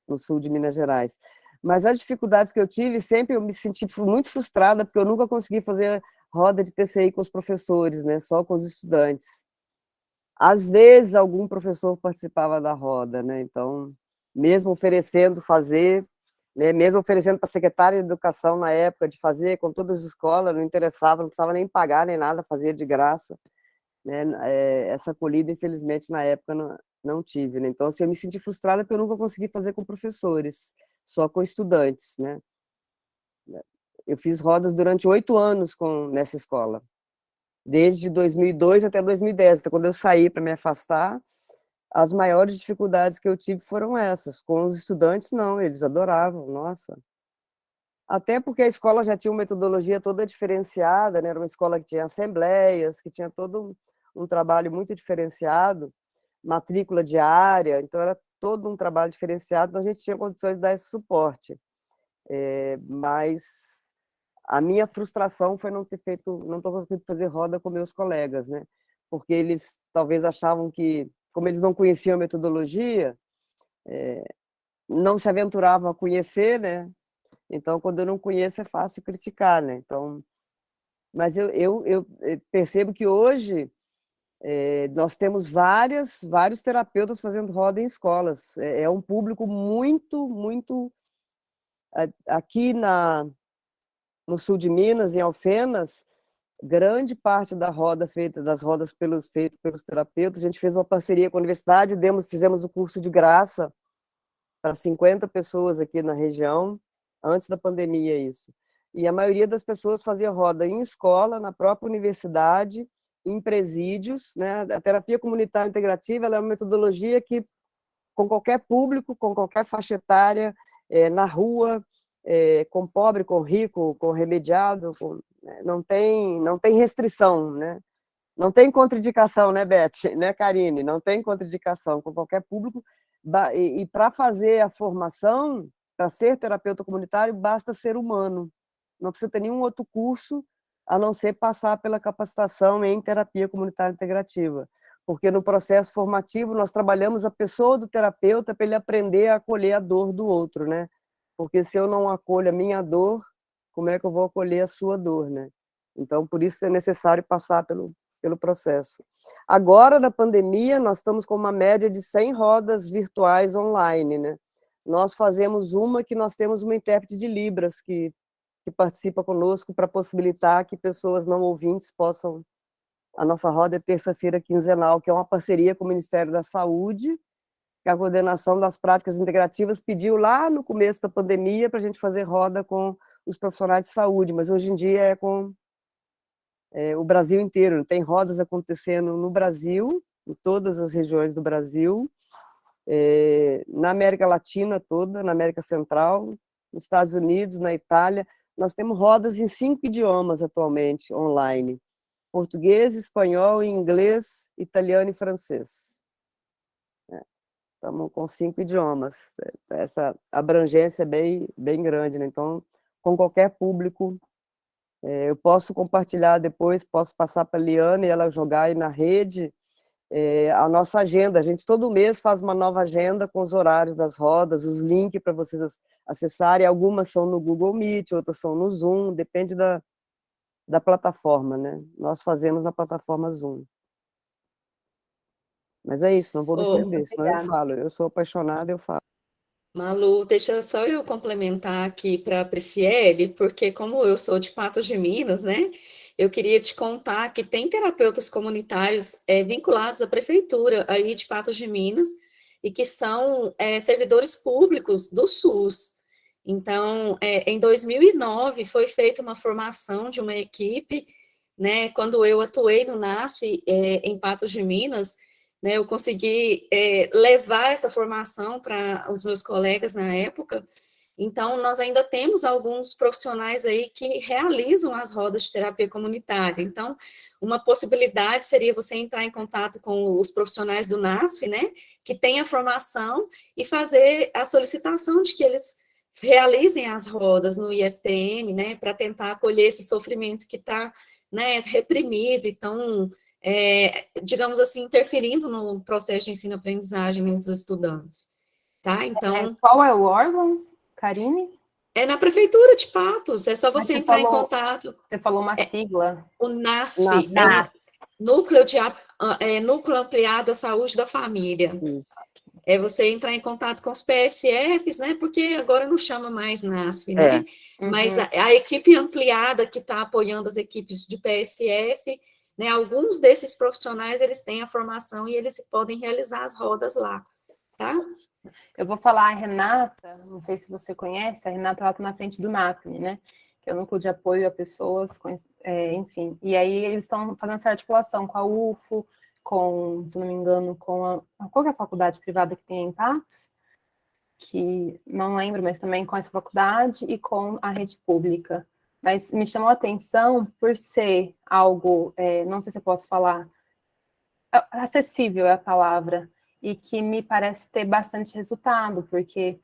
no sul de Minas Gerais. Mas as dificuldades que eu tive, sempre eu me senti muito frustrada, porque eu nunca consegui fazer roda de TCI com os professores, né? Só com os estudantes. Às vezes, algum professor participava da roda, né? Então, mesmo oferecendo fazer, né? Mesmo oferecendo para a secretária de Educação, na época, de fazer com todas as escolas, não interessava, não precisava nem pagar nem nada, fazia de graça. Né? Essa acolhida, infelizmente, na época, não tive, né? Então, assim, eu me senti frustrada porque eu nunca consegui fazer com professores, só com estudantes, né? Eu fiz rodas durante 8 anos nessa escola, desde 2002 até 2010. Então, quando eu saí para me afastar, as maiores dificuldades que eu tive foram essas. Com os estudantes, não, eles adoravam, nossa. Até porque a escola já tinha uma metodologia toda diferenciada, né? Era uma escola que tinha assembleias, que tinha todo um trabalho muito diferenciado, matrícula diária, então era todo um trabalho diferenciado, então a gente tinha condições de dar esse suporte. Mas a minha frustração foi não ter conseguindo fazer roda com meus colegas, né? Porque eles talvez achavam que, como eles não conheciam a metodologia, não se aventuravam a conhecer, né? Então, quando eu não conheço, é fácil criticar, né? Então, mas eu percebo que hoje nós temos vários terapeutas fazendo roda em escolas. É um público muito, muito... Aqui no sul de Minas, em Alfenas, grande parte das rodas feitas pelos terapeutas, a gente fez uma parceria com a universidade, fizemos o curso de graça para 50 pessoas aqui na região, antes da pandemia isso. E a maioria das pessoas fazia roda em escola, na própria universidade, em presídios, né? A terapia comunitária integrativa ela é uma metodologia que, com qualquer público, com qualquer faixa etária, na rua, com pobre, com rico, com remediado, não tem restrição, né? Não tem contraindicação, né, Beth? Né, Karine? Não tem contraindicação com qualquer público. E para fazer a formação, para ser terapeuta comunitário, basta ser humano. Não precisa ter nenhum outro curso, a não ser passar pela capacitação em terapia comunitária integrativa. Porque no processo formativo nós trabalhamos a pessoa do terapeuta para ele aprender a acolher a dor do outro, né? Porque se eu não acolho a minha dor, como é que eu vou acolher a sua dor, né? Então, por isso é necessário passar pelo processo. Agora, na pandemia, nós estamos com uma média de 100 rodas virtuais online, né? Nós fazemos uma que nós temos uma intérprete de Libras que participa conosco para possibilitar que pessoas não ouvintes possam... A nossa roda é terça-feira quinzenal, que é uma parceria com o Ministério da Saúde, que a coordenação das práticas integrativas pediu lá no começo da pandemia para a gente fazer roda com os profissionais de saúde, mas hoje em dia é com o Brasil inteiro. Tem rodas acontecendo no Brasil, em todas as regiões do Brasil, na América Latina toda, na América Central, nos Estados Unidos, na Itália. Nós temos rodas em 5 idiomas atualmente, online. Português, espanhol, inglês, italiano e francês. Estamos com 5 idiomas. Essa abrangência é bem grande, né? Então, com qualquer público, eu posso compartilhar depois, posso passar para a Liana e ela jogar aí na rede a nossa agenda. A gente todo mês faz uma nova agenda com os horários das rodas, os links para vocês acessarem. Algumas são no Google Meet, outras são no Zoom, depende da plataforma, né? Nós fazemos na plataforma Zoom. Mas é isso, não vou me estender, senão eu falo. Eu sou apaixonada, eu falo. Malu, deixa só eu complementar aqui para a Prisciele, porque como eu sou de Patos de Minas, né? Eu queria te contar que tem terapeutas comunitários vinculados à prefeitura aí de Patos de Minas e que são servidores públicos do SUS. Então, em 2009 foi feita uma formação de uma equipe, né? Quando eu atuei no NASF em Patos de Minas, né, eu consegui levar essa formação para os meus colegas na época. Então, nós ainda temos alguns profissionais aí que realizam as rodas de terapia comunitária. Então, uma possibilidade seria você entrar em contato com os profissionais do NASF, né, que têm a formação, e fazer a solicitação de que eles realizem as rodas no IFTM, né, para tentar acolher esse sofrimento que está, né, reprimido. Então, digamos assim, interferindo no processo de ensino-aprendizagem dos estudantes, tá? Então... Qual é o órgão, Karine? É na prefeitura de Patos, é só você entrar em contato. Você falou uma sigla. O NASF, Núcleo Ampliado da Saúde da Família. Isso. É você entrar em contato com os PSFs, né? Porque agora não chama mais NASF, né? Mas a equipe ampliada que está apoiando as equipes de PSF né? Alguns desses profissionais, eles têm a formação e eles podem realizar as rodas lá, tá? Eu vou falar a Renata, não sei se você conhece, a Renata ela está na frente do NAPNE, né? Que é o Núcleo de Apoio a Pessoas, enfim. E aí eles estão fazendo essa articulação com a UFO, com, se não me engano, qual que é a faculdade privada que tem em Patos? Que não lembro, mas também com essa faculdade e com a rede pública. Mas me chamou a atenção por ser algo, não sei se eu posso falar, acessível é a palavra, e que me parece ter bastante resultado, porque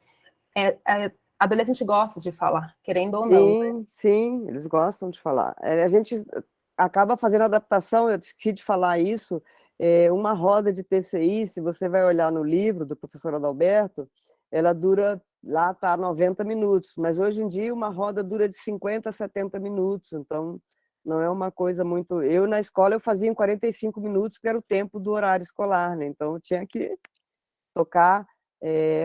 adolescente gosta de falar, querendo ou não. Sim, sim, eles gostam de falar. A gente acaba fazendo adaptação, eu esqueci de falar isso, uma roda de TCI, se você vai olhar no livro do professor Adalberto, ela dura, lá está 90 minutos, mas hoje em dia uma roda dura de 50 a 70 minutos, então não é uma coisa muito... Eu, na escola, eu fazia em 45 minutos, que era o tempo do horário escolar, né? Então eu tinha que tocar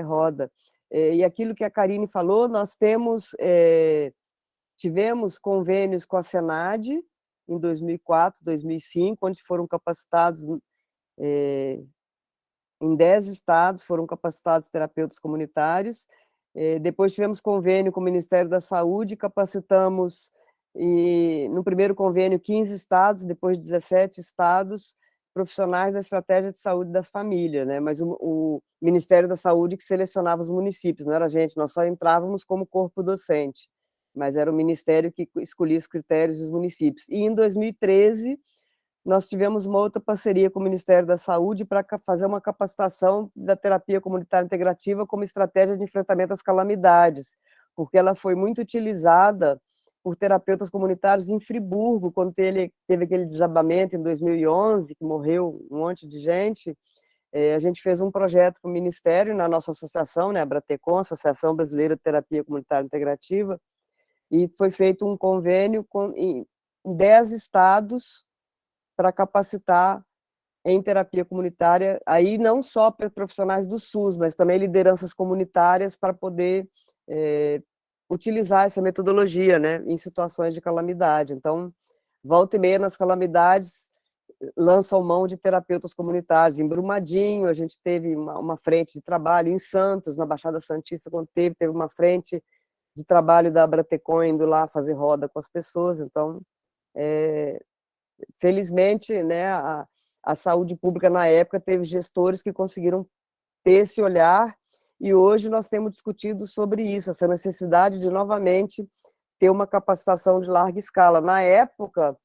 roda. E aquilo que a Karine falou, nós tivemos convênios com a Senad em 2004, 2005, onde foram capacitados em 10 estados, foram capacitados terapeutas comunitários. Depois tivemos convênio com o Ministério da Saúde, capacitamos, no primeiro convênio, 15 estados, depois 17 estados, profissionais da estratégia de saúde da família, né? Mas o Ministério da Saúde que selecionava os municípios, não era a gente, nós só entrávamos como corpo docente, mas era o Ministério que escolhia os critérios dos municípios. E em 2013, nós tivemos uma outra parceria com o Ministério da Saúde para fazer uma capacitação da terapia comunitária integrativa como estratégia de enfrentamento às calamidades, porque ela foi muito utilizada por terapeutas comunitários em Friburgo, quando teve aquele desabamento em 2011, que morreu um monte de gente. A gente fez um projeto com o Ministério, na nossa associação, né, a Bratecom, Associação Brasileira de Terapia Comunitária Integrativa, e foi feito um convênio em 10 estados para capacitar em terapia comunitária, aí não só para profissionais do SUS, mas também lideranças comunitárias para poder utilizar essa metodologia, né, em situações de calamidade. Então, volta e meia nas calamidades, lançam mão de terapeutas comunitários. Em Brumadinho, a gente teve uma frente de trabalho, em Santos, na Baixada Santista, quando teve uma frente de trabalho da Bratecom indo lá fazer roda com as pessoas. Então, felizmente, né, a saúde pública na época teve gestores que conseguiram ter esse olhar, e hoje nós temos discutido sobre isso, essa necessidade de novamente ter uma capacitação de larga escala. Na época,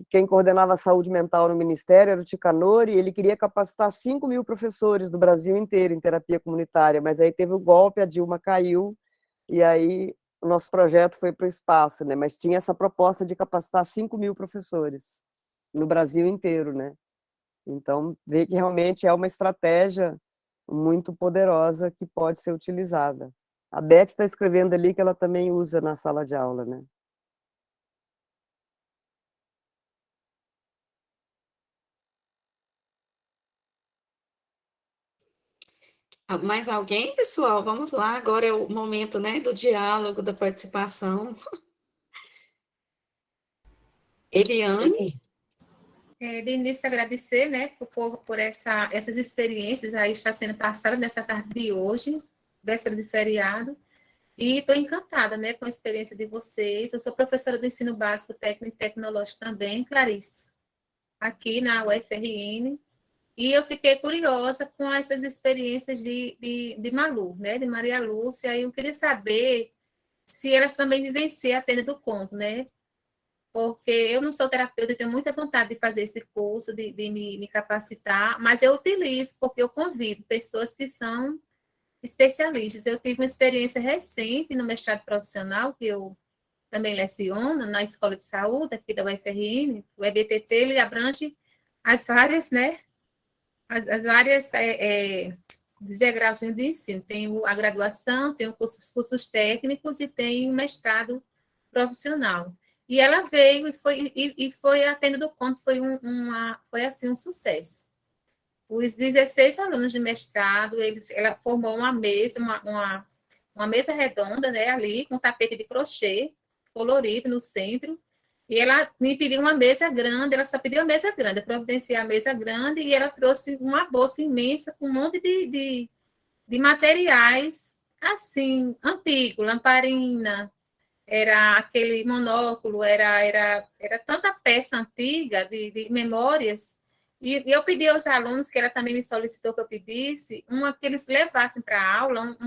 quem coordenava a saúde mental no Ministério era o Ticanori, e ele queria capacitar 5 mil professores do Brasil inteiro em terapia comunitária, mas aí teve o golpe, a Dilma caiu, e aí o nosso projeto foi para o espaço, né? Mas tinha essa proposta de capacitar 5 mil professores no Brasil inteiro, né? Então, vê que realmente é uma estratégia muito poderosa que pode ser utilizada. A Beth está escrevendo ali que ela também usa na sala de aula, né? Mais alguém, pessoal? Vamos lá, agora é o momento, né, do diálogo, da participação. Eliane? De início, agradecer, né, por essas experiências aí está sendo passadas nessa tarde de hoje, véspera de feriado, e estou encantada, né, com a experiência de vocês. Eu sou professora do ensino básico técnico e tecnológico também, Clarice, aqui na UFRN, e eu fiquei curiosa com essas experiências de Malu, né, de Maria Lúcia, e eu queria saber se elas também vivenciam a tenda do conto, né, porque eu não sou terapeuta, eu tenho muita vontade de fazer esse curso, de me capacitar, mas eu utilizo, porque eu convido pessoas que são especialistas. Eu tive uma experiência recente no mestrado profissional, que eu também leciono na Escola de Saúde, aqui da UFRN. O EBTT, ele abrange as várias, né, as várias degraus de ensino. Tem a graduação, tem os cursos técnicos e tem o mestrado profissional. E ela veio e foi a tenda do conto, foi assim um sucesso. Os 16 alunos de mestrado, ela formou uma mesa, uma mesa redonda, né, ali, com tapete de crochê colorido no centro, E ela me pediu uma mesa grande, ela só pediu uma mesa grande, eu providenciei a mesa grande, e ela trouxe uma bolsa imensa com um monte de materiais, assim, antigo, lamparina, era aquele monóculo, era tanta peça antiga de memórias. E eu pedi aos alunos, que ela também me solicitou que eu pedisse, que eles levassem para a aula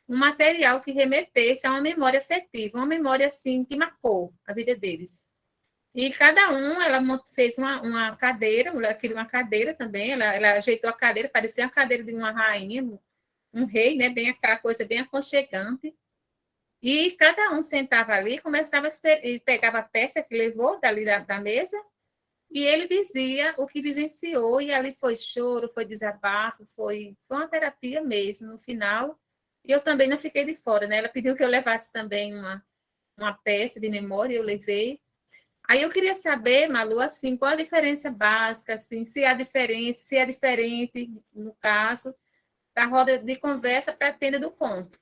um material que remetesse a uma memória afetiva, uma memória assim que marcou a vida deles. E cada um, ela fez uma cadeira, ela queria uma cadeira também, ela ajeitou a cadeira, parecia a cadeira de uma rainha, um rei, né? Bem aquela coisa bem aconchegante. E cada um sentava ali, começava e pegava a peça que levou dali da mesa, e ele dizia o que vivenciou, e ali foi choro, foi desabafo, foi uma terapia mesmo, no final. E eu também não fiquei de fora, né? Ela pediu que eu levasse também uma peça de memória, eu levei. Aí eu queria saber, Malu, assim, qual a diferença básica, assim, se há diferença, se é diferente, no caso, da roda de conversa para a tenda do conto.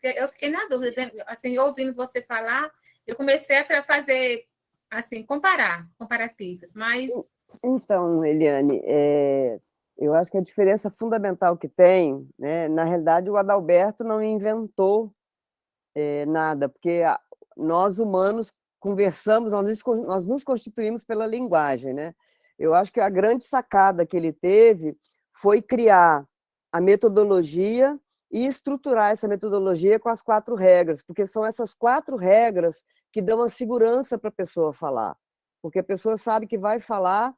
Eu fiquei na dúvida, assim, ouvindo você falar, eu comecei a fazer, assim, comparativas, mas... Então, Eliane, eu acho que a diferença fundamental que tem, né, na realidade, o Adalberto não inventou nada, porque nós humanos conversamos, nós nos constituímos pela linguagem, né? Eu acho que a grande sacada que ele teve foi criar a metodologia e estruturar essa metodologia com as 4 regras, porque são essas 4 regras que dão a segurança para a pessoa falar, porque a pessoa sabe que vai falar,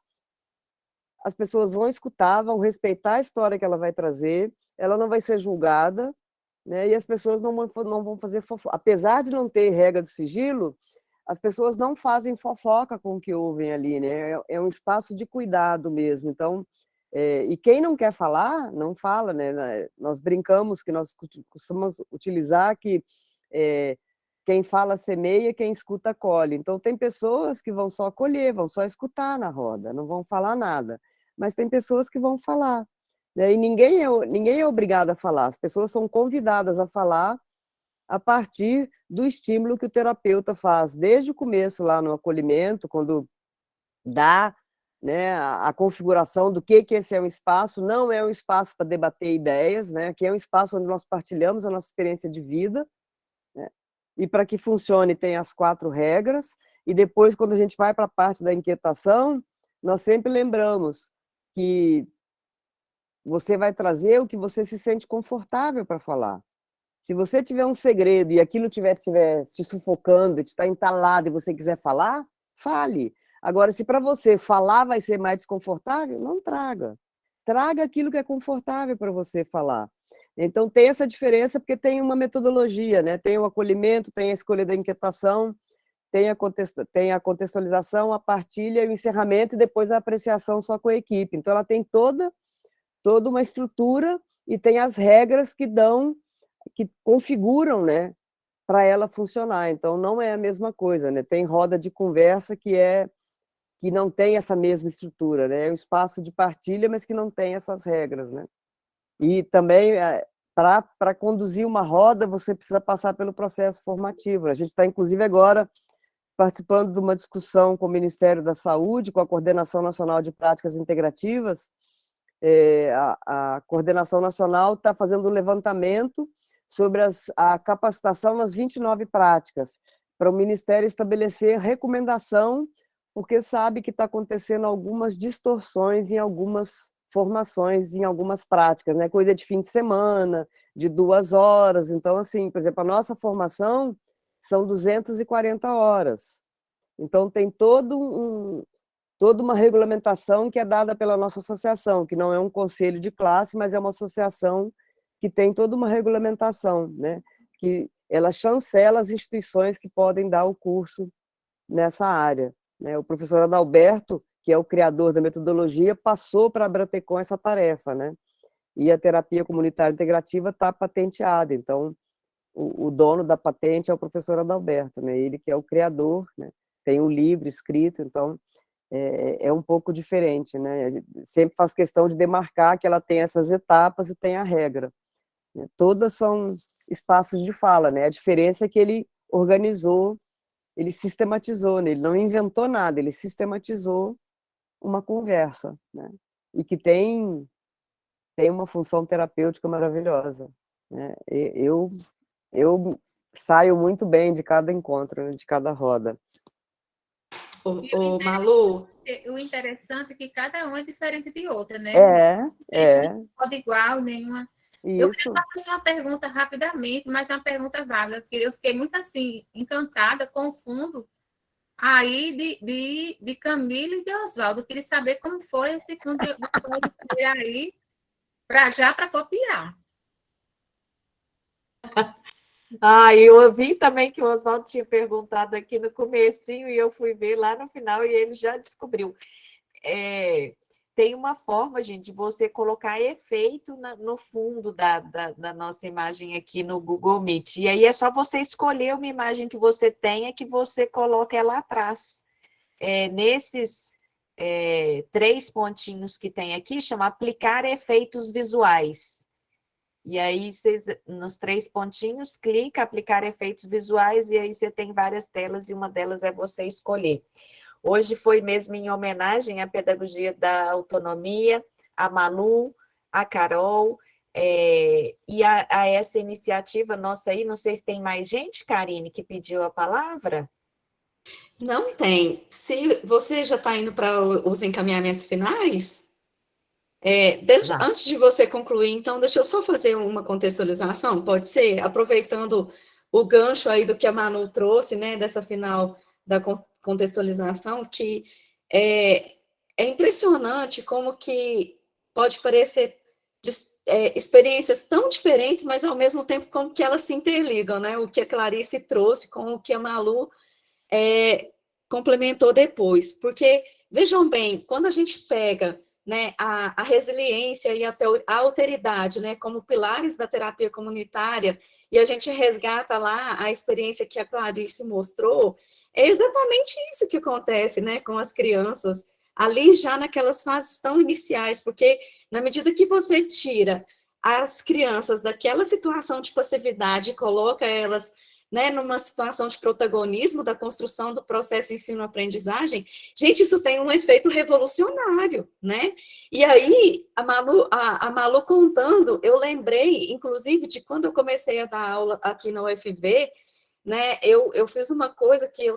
as pessoas vão escutar, vão respeitar a história que ela vai trazer, ela não vai ser julgada, né? E as pessoas não vão fazer fofoca. Apesar de não ter regra do sigilo, as pessoas não fazem fofoca com o que ouvem ali, né? É um espaço de cuidado mesmo. Então, e quem não quer falar, não fala, né? Nós brincamos que nós costumamos utilizar que quem fala semeia, quem escuta colhe. Então, tem pessoas que vão só colher, vão só escutar na roda, não vão falar nada. Mas tem pessoas que vão falar, né? E ninguém é obrigado a falar, as pessoas são convidadas a falar a partir do estímulo que o terapeuta faz, desde o começo lá no acolhimento, quando dá, né, a configuração do que esse é um espaço, não é um espaço para debater ideias, né, que é um espaço onde nós partilhamos a nossa experiência de vida, né, e para que funcione tem as 4 regras, e depois, quando a gente vai para a parte da inquietação, nós sempre lembramos que você vai trazer o que você se sente confortável para falar. Se você tiver um segredo e aquilo estiver te sufocando, te está entalado e você quiser falar, fale. Agora, se para você falar vai ser mais desconfortável, não traga. Traga aquilo que é confortável para você falar. Então, tem essa diferença porque tem uma metodologia, né? Tem o acolhimento, tem a escolha da inquietação, tem a contextualização, a partilha, o encerramento e depois a apreciação só com a equipe. Então, ela tem toda uma estrutura e tem as regras que configuram, né, para ela funcionar. Então, não é a mesma coisa, né? Tem roda de conversa que não tem essa mesma estrutura, né? É um espaço de partilha, mas que não tem essas regras, né? E também, para conduzir uma roda, você precisa passar pelo processo formativo. A gente está, inclusive, agora participando de uma discussão com o Ministério da Saúde, com a Coordenação Nacional de Práticas Integrativas. A Coordenação Nacional está fazendo um levantamento sobre a capacitação nas 29 práticas, para o Ministério estabelecer recomendação, porque sabe que está acontecendo algumas distorções em algumas formações, em algumas práticas, né? Coisa de fim de semana, de 2 horas. Então, assim, por exemplo, a nossa formação são 240 horas. Então, tem toda uma regulamentação que é dada pela nossa associação, que não é um conselho de classe, mas é uma associação que tem toda uma regulamentação, né? Que ela chancela as instituições que podem dar o curso nessa área, né? O professor Adalberto, que é o criador da metodologia, passou para a Abratecon essa tarefa, né? E a terapia comunitária integrativa está patenteada, então o dono da patente é o professor Adalberto, né? Ele que é o criador, né? Tem um livro escrito, então é um pouco diferente, né? A gente sempre faz questão de demarcar que ela tem essas etapas e tem a regra, né? Todas são espaços de fala, né? A diferença é que ele organizou ele sistematizou, né? Ele não inventou nada, ele sistematizou uma conversa, né? E que tem uma função terapêutica maravilhosa, né? Eu saio muito bem de cada encontro, né? De cada roda. Ô, Malu, O interessante é que cada um é diferente de outra, né? É. Pode igual, nenhuma. Eu queria Isso. só fazer uma pergunta rapidamente, mas uma pergunta vaga, porque eu fiquei muito assim, encantada com o fundo aí de Camila e de Oswaldo. Eu queria saber como foi esse fundo de Paulo Freire aí, para copiar. Eu vi também que o Oswaldo tinha perguntado aqui no comecinho e eu fui ver lá no final e ele já descobriu. Tem uma forma, gente, de você colocar efeito no fundo da nossa imagem aqui no Google Meet. E aí é só você escolher uma imagem que você tenha que você coloca ela atrás. Nesses 3 pontinhos que tem aqui, chama aplicar efeitos visuais. E aí, nos 3 pontinhos, clica, aplicar efeitos visuais, e aí você tem várias telas, e uma delas é você escolher. Hoje foi mesmo em homenagem à pedagogia da autonomia, a Malu, a Carol, e a essa iniciativa nossa aí. Não sei se tem mais gente, Karine, que pediu a palavra? não tem. Se você já está indo para os encaminhamentos finais, antes de você concluir, então, deixa eu só fazer uma contextualização, pode ser? Aproveitando o gancho aí do que a Manu trouxe, né, dessa final da contextualização, que é impressionante como que pode parecer experiências tão diferentes, mas ao mesmo tempo como que elas se interligam, né? O que a Clarice trouxe com o que a Malu complementou depois, porque, vejam bem, quando a gente pega, né, a resiliência e a alteridade, né, como pilares da terapia comunitária, e a gente resgata lá a experiência que a Clarice mostrou, é exatamente isso que acontece, né, com as crianças, ali já naquelas fases tão iniciais, porque na medida que você tira as crianças daquela situação de passividade e coloca elas, né, numa situação de protagonismo da construção do processo ensino-aprendizagem, gente, isso tem um efeito revolucionário, né? E aí, a Malu contando, eu lembrei, inclusive, de quando eu comecei a dar aula aqui na UFV, né, eu fiz uma coisa que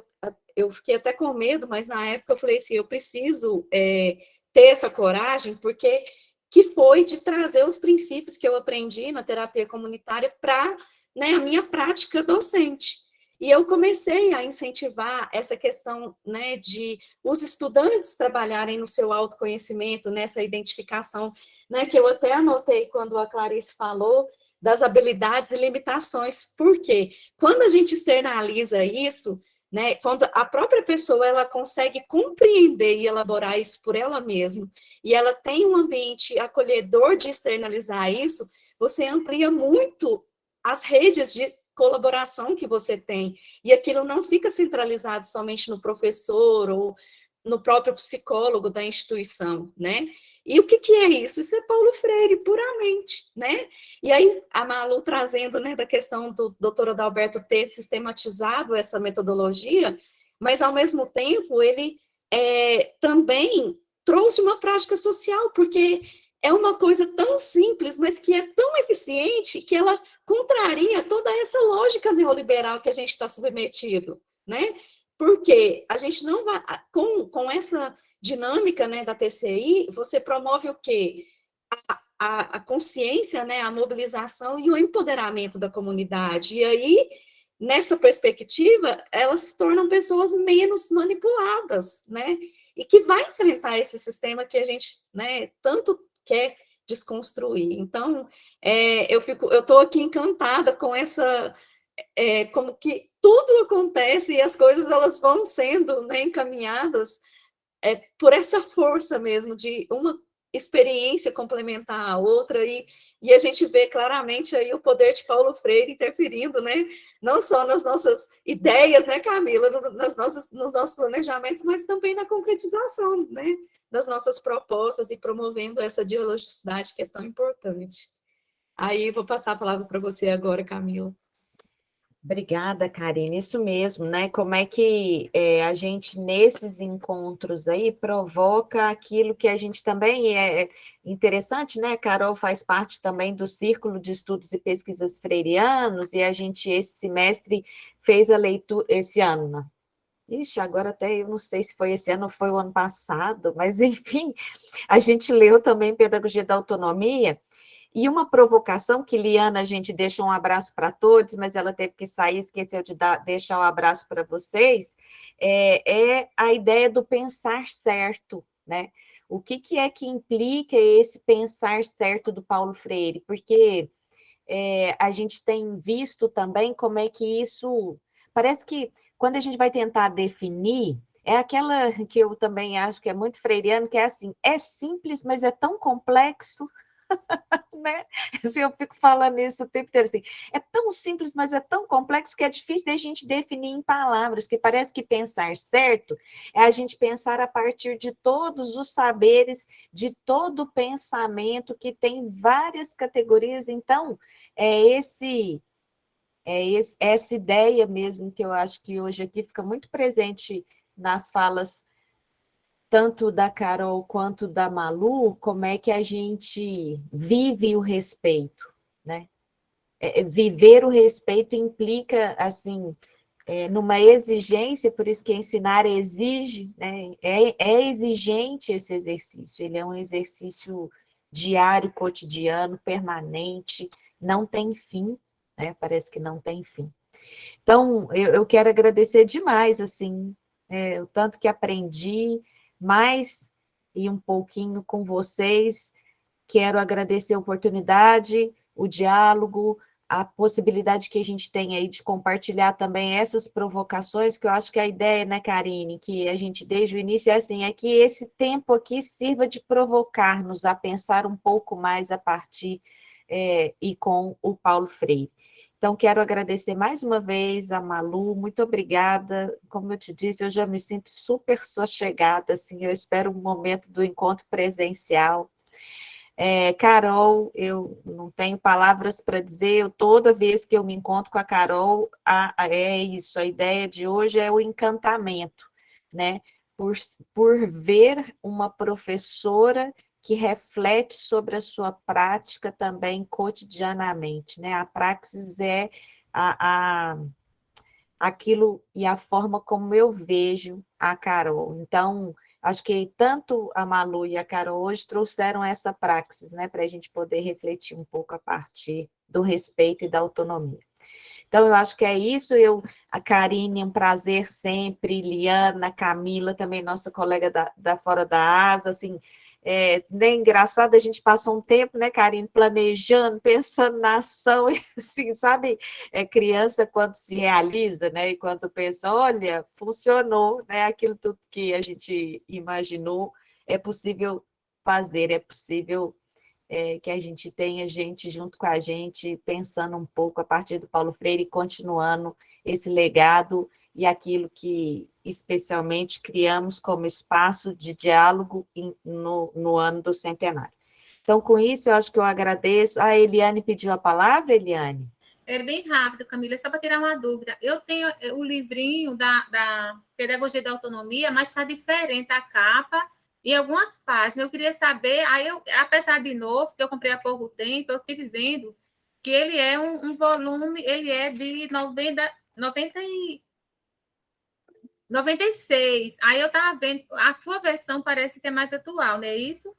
eu fiquei até com medo, mas na época eu falei assim, eu preciso ter essa coragem, porque que foi de trazer os princípios que eu aprendi na terapia comunitária para, né, a minha prática docente. E eu comecei a incentivar essa questão, né, de os estudantes trabalharem no seu autoconhecimento, nessa identificação, né, que eu até anotei quando a Clarice falou das habilidades e limitações. Por quê? Quando a gente externaliza isso, né, quando a própria pessoa ela consegue compreender e elaborar isso por ela mesma, e ela tem um ambiente acolhedor de externalizar isso, você amplia muito as redes de colaboração que você tem, e aquilo não fica centralizado somente no professor ou no próprio psicólogo da instituição, né? E o que é isso? Isso é Paulo Freire, puramente, né? E aí, a Malu trazendo, né, da questão do doutor Adalberto ter sistematizado essa metodologia, mas, ao mesmo tempo, ele também trouxe uma prática social, porque é uma coisa tão simples, mas que é tão eficiente, que ela contraria toda essa lógica neoliberal que a gente está submetido, né? Porque a gente não vai... Com essa dinâmica, né, da TCI, você promove o quê? A consciência, né, a mobilização e o empoderamento da comunidade. E aí, nessa perspectiva, elas se tornam pessoas menos manipuladas, né? E que vai enfrentar esse sistema que a gente, né, tanto quer desconstruir. Então, eu estou aqui encantada com essa, como que tudo acontece e as coisas elas vão sendo, né, encaminhadas por essa força mesmo de uma experiência complementar a outra, e a gente vê claramente aí o poder de Paulo Freire interferindo, né, não só nas nossas ideias, né, Camila, nos nossos planejamentos, mas também na concretização, né, das nossas propostas e promovendo essa dialogicidade que é tão importante. Aí vou passar a palavra para você agora, Camila. Obrigada, Karine. Isso mesmo, né? Como é que a gente, nesses encontros aí, provoca aquilo que a gente também é interessante, né? Carol faz parte também do Círculo de Estudos e Pesquisas Freirianos, e a gente, esse semestre, fez a leitura, esse ano, né? Ixi, agora até eu não sei se foi esse ano ou foi o ano passado, mas enfim, a gente leu também Pedagogia da Autonomia. E uma provocação que Liana, a gente deixa um abraço para todos, mas ela teve que sair, esqueceu de deixar um abraço para vocês, é a ideia do pensar certo, né? O que é que implica esse pensar certo do Paulo Freire? Porque a gente tem visto também como é que isso... Parece que quando a gente vai tentar definir, é aquela que eu também acho que é muito freiriano, que é assim, é simples, mas é tão complexo, né? Assim, eu fico falando isso o tempo inteiro, assim, é tão simples, mas é tão complexo que é difícil da gente definir em palavras, porque parece que pensar certo é a gente pensar a partir de todos os saberes, de todo o pensamento, que tem várias categorias. Então, essa ideia mesmo que eu acho que hoje aqui fica muito presente nas falas tanto da Carol quanto da Malu, como é que a gente vive o respeito, né? Viver o respeito implica, assim, numa exigência, por isso que ensinar exige, né? É exigente esse exercício, ele é um exercício diário, cotidiano, permanente, não tem fim, né? Parece que não tem fim. Então, eu quero agradecer demais, assim, o tanto que aprendi, mais e um pouquinho com vocês. Quero agradecer a oportunidade, o diálogo, a possibilidade que a gente tem aí de compartilhar também essas provocações, que eu acho que a ideia, né, Karine, que a gente desde o início é assim, é que esse tempo aqui sirva de provocar-nos a pensar um pouco mais a partir e com o Paulo Freire. Então, quero agradecer mais uma vez a Malu, muito obrigada. Como eu te disse, eu já me sinto super sossegada, assim, eu espero um momento do encontro presencial. Carol, eu não tenho palavras para dizer, toda vez que eu me encontro com a Carol, é isso, a ideia de hoje é o encantamento, né? Por ver uma professora que reflete sobre a sua prática também cotidianamente, né? A praxis é aquilo e a forma como eu vejo a Carol. Então, acho que tanto a Malu e a Carol hoje trouxeram essa praxis, né, para a gente poder refletir um pouco a partir do respeito e da autonomia. Então, eu acho que é isso. A Karine, um prazer sempre, Liana, Camila, também nossa colega da Fora da Asa, assim, né, engraçado, a gente passou um tempo, né, Karine, planejando, pensando na ação, assim, sabe, criança quando se realiza, né, e quando pensa, olha, funcionou, né, aquilo tudo que a gente imaginou, é possível fazer, é possível que a gente tenha gente junto com a gente, pensando um pouco a partir do Paulo Freire e continuando esse legado e aquilo que especialmente criamos como espaço de diálogo no ano do centenário. Então, com isso, eu acho que eu agradeço. A Eliane pediu a palavra, Eliane? É bem rápido, Camila, só para tirar uma dúvida. Eu tenho o livrinho da Pedagogia da Autonomia, mas está diferente a capa e algumas páginas. Eu queria saber, apesar de novo, que eu comprei há pouco tempo, eu estive vendo que ele é um volume, ele é de 96. Aí eu estava vendo, a sua versão parece que é mais atual, não é isso?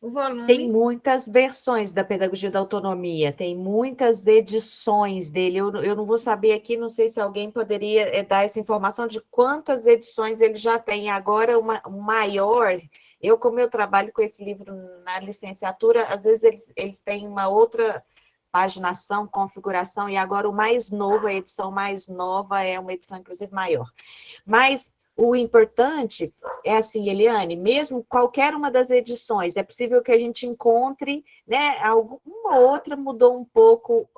O volume. Tem muitas versões da Pedagogia da Autonomia, tem muitas edições dele. Eu não vou saber aqui, não sei se alguém poderia dar essa informação de quantas edições ele já tem. Agora, o maior, como eu trabalho com esse livro na licenciatura, às vezes eles têm uma outra paginação, configuração, e agora o mais novo, a edição mais nova, é uma edição, inclusive, maior. Mas o importante é assim, Eliane, mesmo qualquer uma das edições, é possível que a gente encontre, né, uma outra mudou um pouco,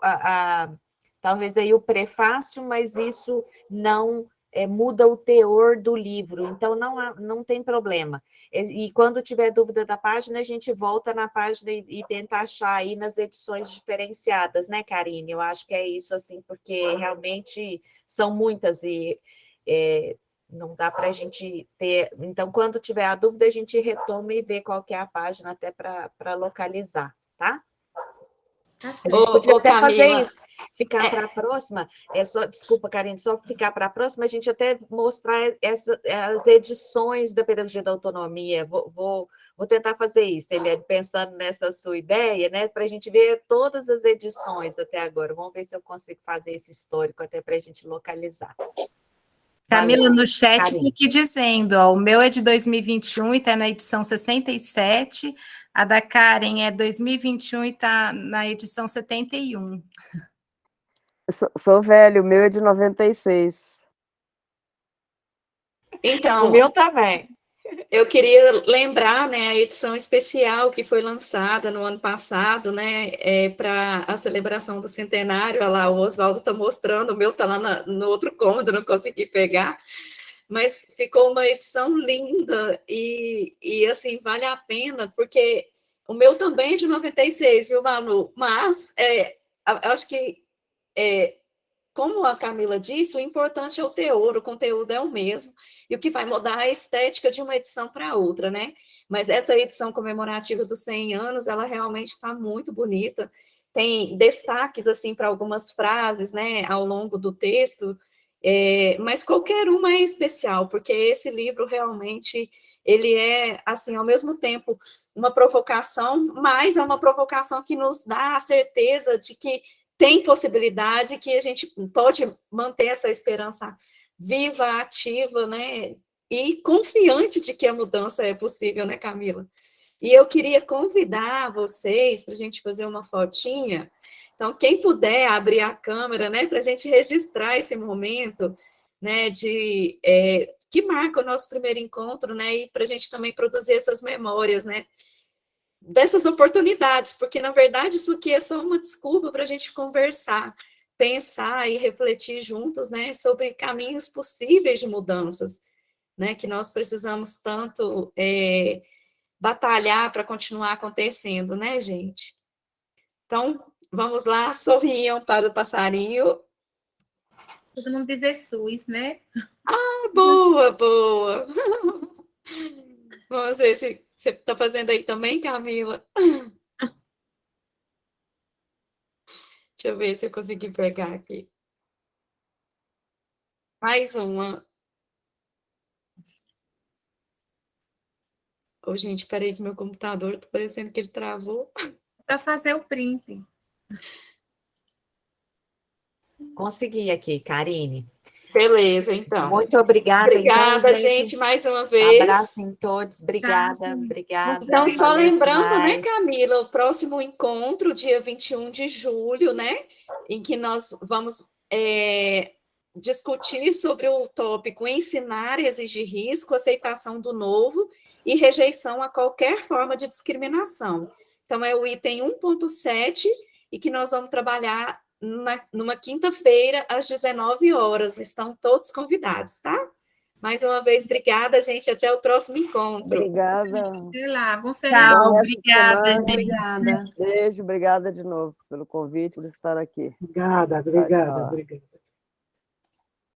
talvez aí o prefácio, mas isso não muda o teor do livro, então não tem problema. E quando tiver dúvida da página, a gente volta na página e tenta achar aí nas edições diferenciadas, né, Karine? Eu acho que é isso, assim, porque realmente são muitas e não dá para a gente ter... Então, quando tiver a dúvida, a gente retoma e vê qual que é a página até para localizar, tá? A gente podia até fazer isso, ficar para a próxima, desculpa, Karine, só ficar para a próxima, a gente até mostrar as edições da Pedagogia da Autonomia, vou tentar fazer isso, Eliane, pensando nessa sua ideia, né, para a gente ver todas as edições até agora, vamos ver se eu consigo fazer esse histórico até para a gente localizar. Camila, Valeu. no chat Karine. está aqui dizendo, ó, o meu é de 2021 e está na edição 67, a da Karen é 2021 e está na edição 71. Sou velho, o meu é de 96. Então, O meu também. eu queria lembrar, né, a edição especial que foi lançada no ano passado, né, para a celebração do centenário. Olha lá, o Oswaldo está mostrando, o meu está lá no outro cômodo, não consegui pegar, mas ficou uma edição linda e assim, vale a pena, porque o meu também é de 96, viu, Manu? Mas acho que, como a Camila disse, o importante é o teor, o conteúdo é o mesmo, e o que vai mudar é a estética de uma edição para outra, né? Mas essa edição comemorativa dos 100 anos, ela realmente está muito bonita, tem destaques, assim, para algumas frases, né, ao longo do texto, mas qualquer uma é especial, porque esse livro realmente, ele é, assim, ao mesmo tempo, uma provocação, mas é uma provocação que nos dá a certeza de que tem possibilidades e que a gente pode manter essa esperança viva, ativa, né? E confiante de que a mudança é possível, né, Camila? E eu queria convidar vocês para a gente fazer uma fotinha. Então, quem puder abrir a câmera, né, para a gente registrar esse momento, né, que marca o nosso primeiro encontro, né, e para a gente também produzir essas memórias, né, dessas oportunidades, porque, na verdade, isso aqui é só uma desculpa para a gente conversar, pensar e refletir juntos, né, sobre caminhos possíveis de mudanças, né, que nós precisamos tanto batalhar para continuar acontecendo, né, gente? Então, vamos lá, sorriam para o passarinho. Todo mundo dizer SUS, né? Boa, boa. Vamos ver se você está fazendo aí também, Camila. Deixa eu ver se eu consegui pegar aqui. Mais uma. Ô, gente, peraí que meu computador tá parecendo que ele travou. Para fazer o print. Consegui aqui, Karine. Beleza, então. Muito obrigada. Obrigada, então, gente, mais uma vez. Abraço em todos. Obrigada, obrigada. Então, só Valeu lembrando, né, demais. Camila, o próximo encontro, dia 21 de julho, né, em que nós vamos discutir sobre o tópico ensinar e exigir risco, aceitação do novo e rejeição a qualquer forma de discriminação. Então, é o item 1.7 e que nós vamos trabalhar numa quinta-feira, às 19 horas. Estão todos convidados, tá? Mais uma vez, obrigada, gente. Até o próximo encontro. Obrigada. Sei lá, bom Tchau, feriado. obrigada, gente. Obrigada. Beijo, obrigada de novo pelo convite, por estar aqui. Obrigada, Tchau, tchau. obrigada.